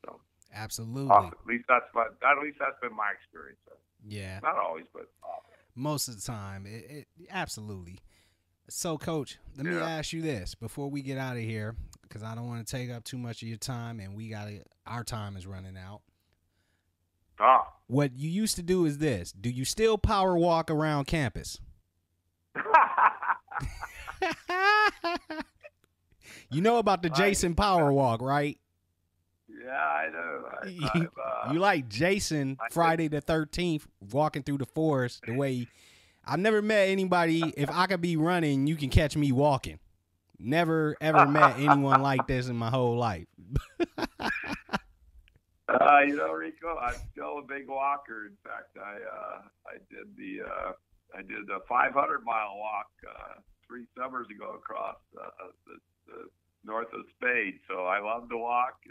So absolutely, at least that's been my experience. Yeah, not always, but often. Most of the time, it absolutely. So, Coach, let me ask you this before we get out of here, because I don't want to take up too much of your time, and our time is running out. What you used to do is this. Do you still power walk around campus? You know about the Jason power walk, right? Yeah, I know. You like Jason Friday the 13th walking through the forest the way I've never met anybody. If I could be running, you can catch me walking. Never, ever met anyone like this in my whole life. Rico, I'm still a big walker. In fact, I did a 500-mile walk 3 summers ago across the north of Spain. So I love to walk.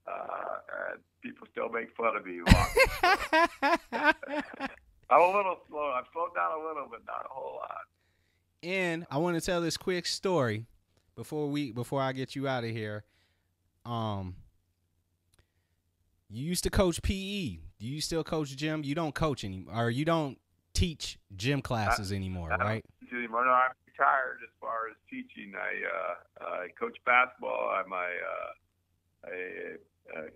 And people still make fun of me walking. I'm a little slow. I've slowed down a little, but not a whole lot. And I want to tell this quick story before I get you out of here. You used to coach PE. Do you still coach gym? You don't coach anymore, or you don't teach gym classes anymore, right? I don't teach anymore. No, I'm retired as far as teaching. I coach basketball. I'm a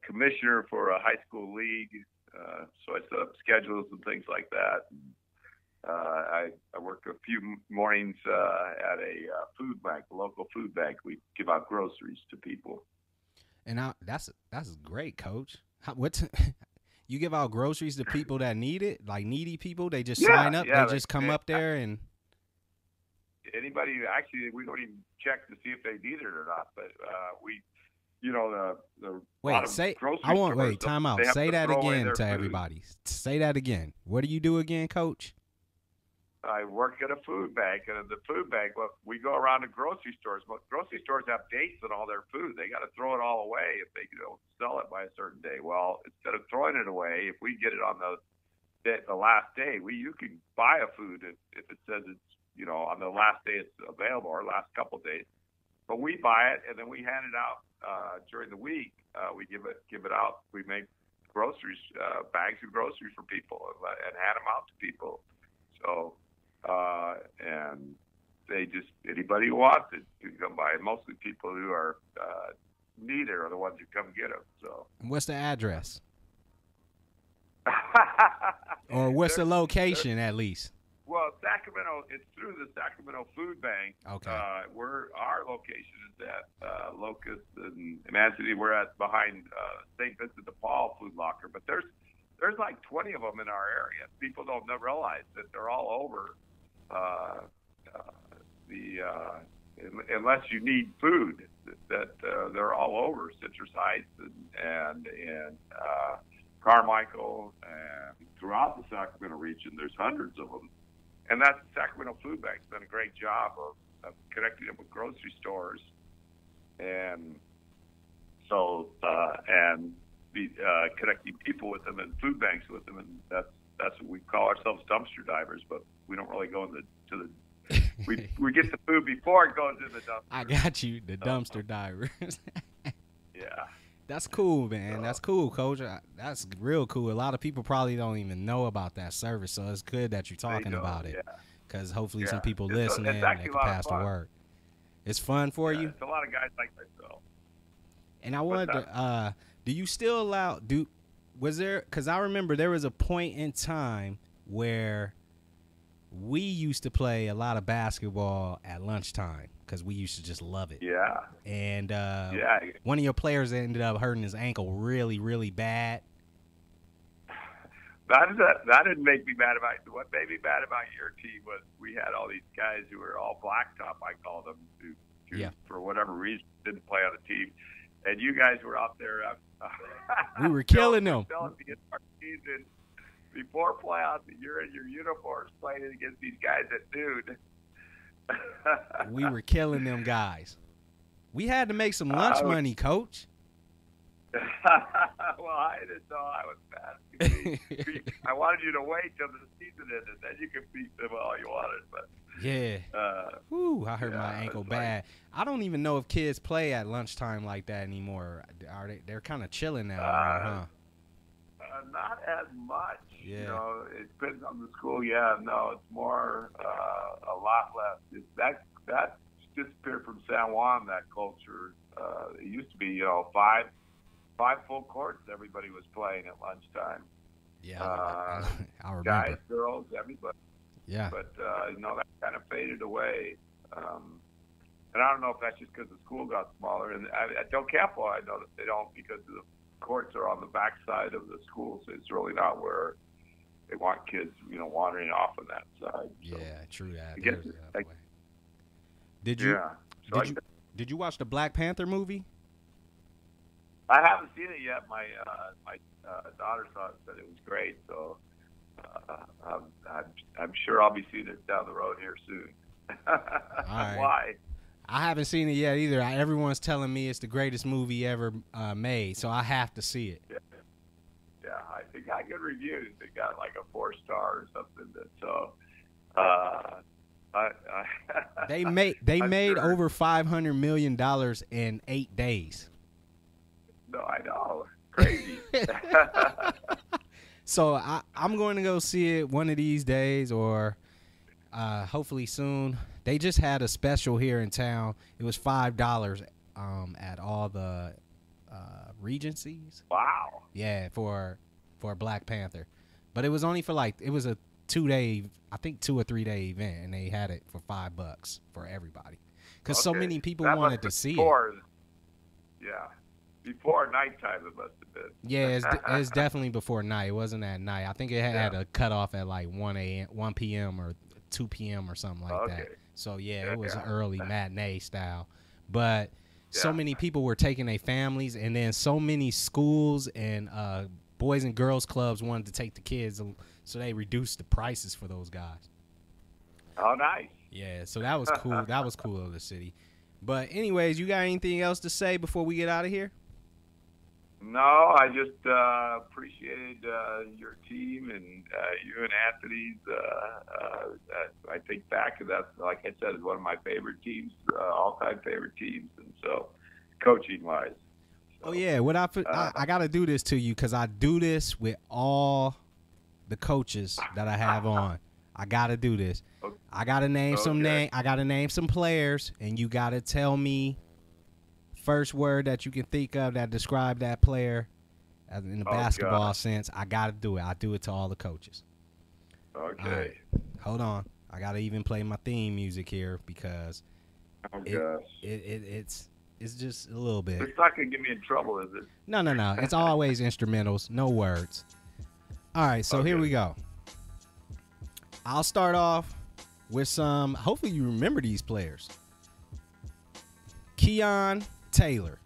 commissioner for a high school league. So I set up schedules and things like that. I work a few mornings at a food bank, a local food bank. We give out groceries to people. And that's great, Coach. You give out groceries to people that need it, like needy people? They just sign up? They just come up there and... Anybody, actually, we don't even check to see if they need it or not, but time out. Say that again to everybody. Say that again. What do you do again, Coach? I work at a food bank, and at the food bank, we go around to grocery stores. But grocery stores have dates on all their food. They got to throw it all away if they don't sell it by a certain day. Well, instead of throwing it away, if we get it on the last day, you can buy a food if it says it's on the last day it's available, or last couple of days. But we buy it and then we hand it out during the week. We give it out. We make groceries, bags of groceries for people, and hand them out to people. So. And they anybody who wants it can come by. Mostly people who are need it are the ones who come get them. So, what's the address? Or what's the location at least? Well, Sacramento. It's through the Sacramento Food Bank. Okay. Our location is at Locust and Manatee. We're behind St. Vincent de Paul Food Locker, but there's like 20 of them in our area. People don't realize that they're all over. Unless you need food, that they're all over Citrus Heights and Carmichael and throughout the Sacramento region. There's hundreds of them, and that's Sacramento Food Bank's done a great job of connecting them with grocery stores, and so and connecting people with them and food banks with them, and that's what we call ourselves, dumpster divers. But we don't really go to the we get the food before it goes in the dumpster. I got you, the dumpster divers. Yeah. That's cool, man. That's cool, Coach. That's real cool. A lot of people probably don't even know about that service, so it's good that you're talking about it. Because hopefully some people listening and they can pass the word. It's fun for you? It's a lot of guys like myself. And I wanted to, do you still allow, because I remember there was a point in time where we used to play a lot of basketball at lunchtime because we used to just love it. Yeah. And one of your players ended up hurting his ankle really, really bad. That didn't make me mad about it. What made me mad about your team was we had all these guys who were all blacktop, I call them, who for whatever reason didn't play on the team. And you guys were out there. We were killing them. Season, before playoffs, you're in your uniforms playing against these guys at noon. We were killing them guys. We had to make some lunch money, Coach. Well, I didn't know I was bad. I wanted you to wait till the season ended, then you could beat them all you wanted. But I hurt my ankle bad. I don't even know if kids play at lunchtime like that anymore. Are they? They're kind of chilling now, huh? Not as much. Yeah. You know, it depends on the school. Yeah, no, it's more a lot less. That disappeared from San Juan. That culture. It used to be, five full courts. Everybody was playing at lunchtime. Yeah, I remember. Guys, girls, everybody. Yeah. But that kind of faded away. And I don't know if that's just because the school got smaller. And at Del Campo, I know that they don't, because the courts are on the backside of the school, so it's really not where they want kids, wandering off on that side. So. Yeah, true that. Did you watch the Black Panther movie? I haven't seen it yet. My daughter saw it, said it was great. So I'm sure I'll be seeing it down the road here soon. All right. Why? I haven't seen it yet either. Everyone's telling me it's the greatest movie ever made, so I have to see it. Yeah, I think I got good reviews. It got like a 4-star or something. They made over $500 million in 8 days. No, I know. Crazy. So I'm going to go see it one of these days, or hopefully soon. They just had a special here in town. It was $5 at all the Regencies. Wow. Yeah, for Black Panther. But it was only for it was a 2-day, I think 2 or 3 day event, and they had it for $5 for everybody. Because so many people wanted to see it. Yeah. Before nighttime, it must have been. Yeah, it's definitely before night. It wasn't at night. I think it had a cutoff at like 1 p.m. or 2 p.m. or something like that. So, it was an early matinee style. But so many people were taking their families, and then so many schools and boys and girls clubs wanted to take the kids, so they reduced the prices for those guys. Oh, nice. Yeah, so that was cool. That was cool of the city. But anyways, you got anything else to say before we get out of here? No, I just appreciated your team and you and Anthony's. I think back, and that's, like I said, is one of my favorite teams, all-time favorite teams, and so coaching-wise. So, I got to do this to you because I do this with all the coaches that I have on. I got to do this. Okay. I got to name I got to name some players, and you got to tell me first word that you can think of that describe that player in the basketball sense. I got to do it. I do it to all the coaches. Okay. Right. Hold on. I got to even play my theme music here because it's just a little bit. It's not going to get me in trouble, is it? No. It's always instrumentals, no words. All right, so here we go. I'll start off with some, hopefully you remember these players. Keon Taylor.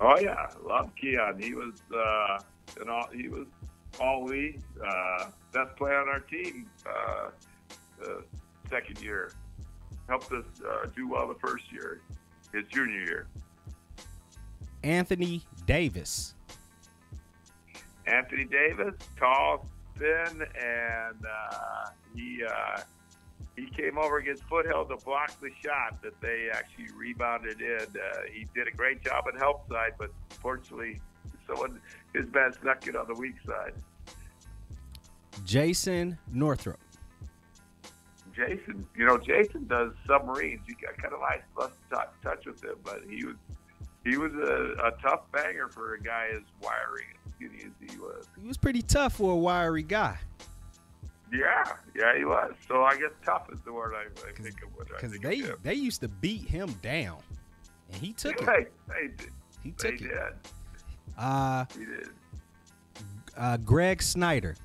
Oh yeah, love Keon. He was all league, best player on our team the second year. Helped us do well the first year, his junior year. Anthony Davis. Anthony Davis, tall, thin, and he came over against Foothill to block the shot that they actually rebounded in. He did a great job on help side, but fortunately, his man snuck it on the weak side. Jason Northrup. Jason does submarines. You got kind of lost touch with him, but he was a tough banger for a guy as wiry and skinny as he was. He was pretty tough for a wiry guy. Yeah, he was. So I guess tough is the word I think of. Because they used to beat him down, and he took it. They did. He took it. He did. Greg Snyder.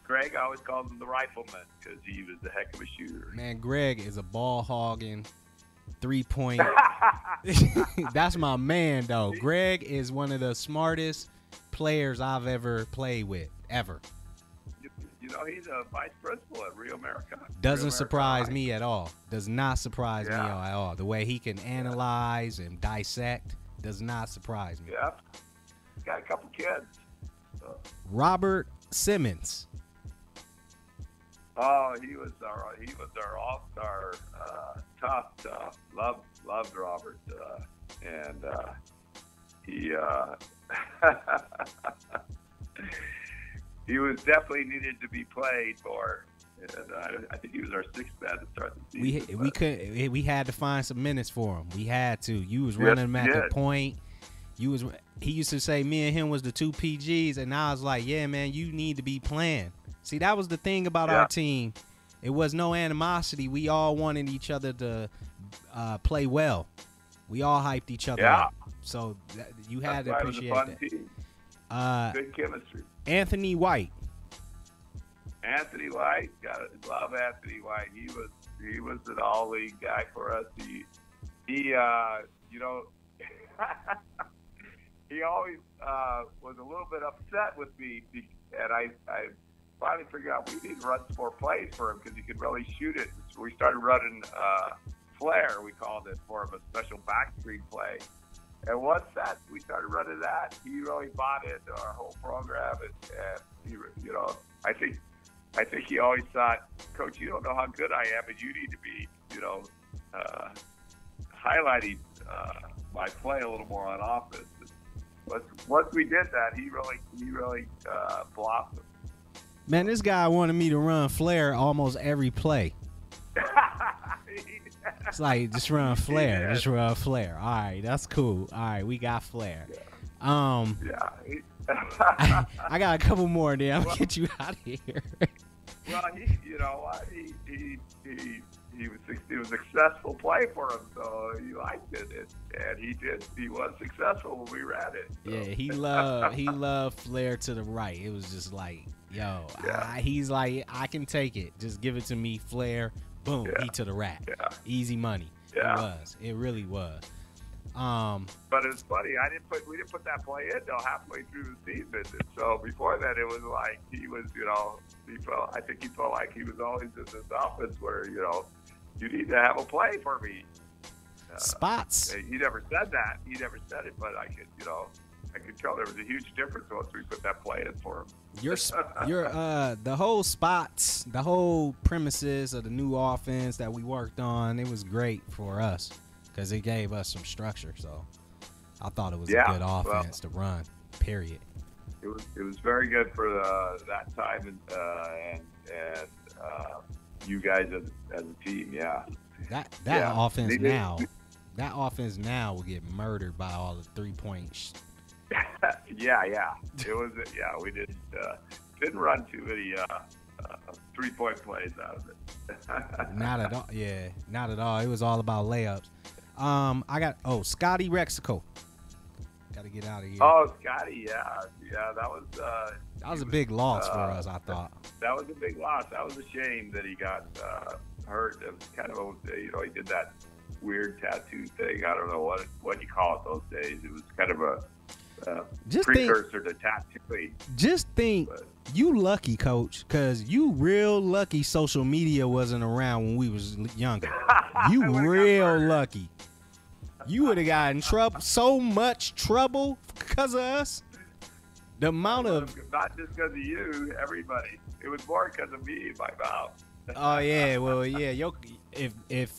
Greg, I always called him the rifleman because he was a heck of a shooter. Man, Greg is a ball hogging, 3-point. That's my man, though. Greg is one of the smartest players I've ever played with, ever. He's a vice principal at Rio America. Doesn't surprise me at all. Does not surprise me at all. The way he can analyze and dissect does not surprise me. Yeah. Got a couple kids. So. Robert Simmons. Oh, he was our all-star. Tough. Loved Robert. And he he was definitely needed to be played for. And I think he was our sixth man to start the season. We had to find some minutes for him. We had to. You was running him at the point. He used to say me and him was the two PGs, and I was like, yeah, man, you need to be playing. See, that was the thing about our team. It was no animosity. We all wanted each other to play well. We all hyped each other up. So you had to appreciate that. Team. Good chemistry. Anthony White. Anthony White, gotta love Anthony White. He was an all-league guy for us. He he always was a little bit upset with me, and I finally figured out we need to run some more plays for him because he could really shoot it. So we started running flare, we called it, more of a special back screen play. And once we started running that, he really bought into our whole program. And he, I think he always thought, Coach, you don't know how good I am, and you need to be, highlighting my play a little more on offense. Once we did that, he really blossomed. Man, this guy wanted me to run flare almost every play. It's like, just run flare. Just run flare. All right, that's cool. All right, we got flare. I got a couple more there. I'm going to get you out of here. Well, he was a successful play for him, so he liked it, and he was successful when we ran it. So. Yeah, he loved flare to the right. It was just like, he's like, I can take it. Just give it to me, flare. Boom, he to the rack. Yeah. Easy money. Yeah. It really was. But it's funny. We didn't put that play in until halfway through the season. And so before that, it was like he was, I think he felt like he was always in this offense where, you need to have a play for me. Spots. He never said that. He never said it, but I could tell there was a huge difference once we put that play in for him. The whole spots, the whole premises of the new offense that we worked on, it was great for us because it gave us some structure. So I thought it was a good offense to run. Period. It was very good for that time and you guys as a team. Yeah. That offense now. That offense now will get murdered by all the 3-point. Yeah. It was. We didn't run too many 3-point plays out of it. Not at all. Yeah, not at all. It was all about layups. Scotty Rexico. Got to get out of here. Oh, Scotty. Yeah. That was a big loss for us. I thought that was a big loss. That was a shame that he got hurt. It was kind of he did that weird tattoo thing. I don't know what you call it those days. It was kind of a precursor to tattooing. Just think, you lucky, Coach, because you real lucky social media wasn't around when we was younger. You real lucky. You would have gotten so much trouble because of us. The amount of not just because of you, everybody. It was more because of me and my mouth. Oh yeah, well yeah. If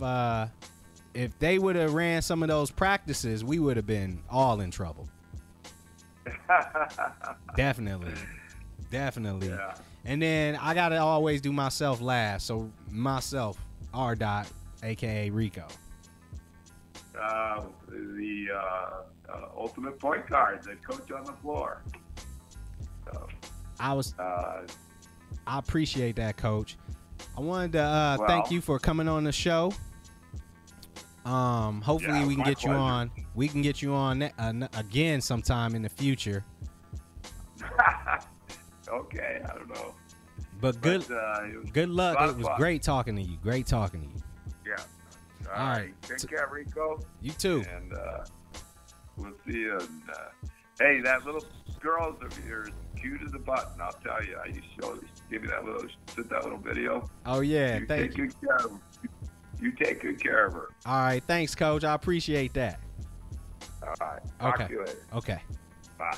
they would have ran some of those practices, we would have been all in trouble. Definitely. Yeah. And then I gotta always do myself last. So myself, R. Dot, aka Rico. The ultimate point guard, the coach on the floor. So, I appreciate that, Coach. I wanted to thank you for coming on the show. Hopefully we can get pleasure. you on. We can get you on again sometime in the future. Okay, I don't know. But good luck. It was fun. great talking to you. Great talking to you. Yeah. All right. Take care, Rico. You too. And we'll see you. And, hey, that little girl of yours, cute as a button. I'll tell you. Give me that little video. Oh yeah, You thank take you. good care of her. You take good care of her. All right, thanks, Coach. I appreciate that. All right. Talk Okay. to you later. Okay. Bye.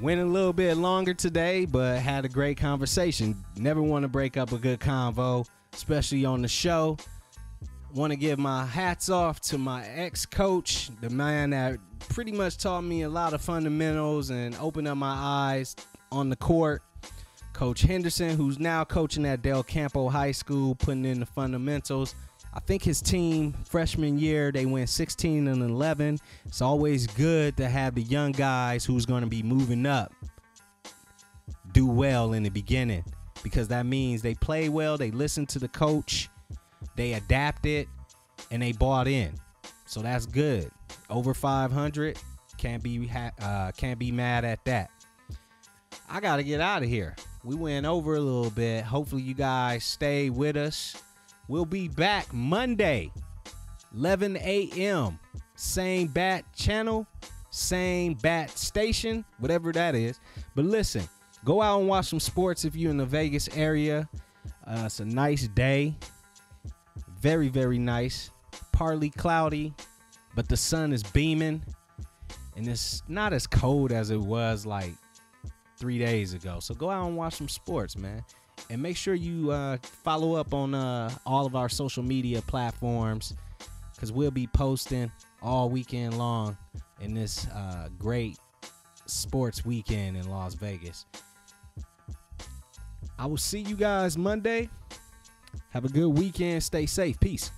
Went a little bit longer today, but had a great conversation. Never want to break up a good convo, especially on the show. Want to give my hats off to my ex-coach, the man that pretty much taught me a lot of fundamentals and opened up my eyes on the court. Coach Henderson, who's now coaching at Del Campo High School, putting in the fundamentals. I think his team, freshman year, they went 16-11. It's always good to have the young guys who's going to be moving up do well in the beginning, because that means they play well, they listen to the coach, they adapted, and they bought in. So that's good. Over 500, can't be mad at that. I got to get out of here. We went over a little bit. Hopefully you guys stay with us. We'll be back Monday, 11 a.m. Same bat channel, same bat station, whatever that is. But listen, go out and watch some sports if you're in the Vegas area. It's a nice day. Very, very nice. Partly cloudy, but the sun is beaming. And it's not as cold as it was like 3 days ago. So go out and watch some sports, man. And make sure you follow up on all of our social media platforms, because we'll be posting all weekend long in this great sports weekend in Las Vegas. I will see you guys Monday. Have a good weekend. Stay safe. Peace.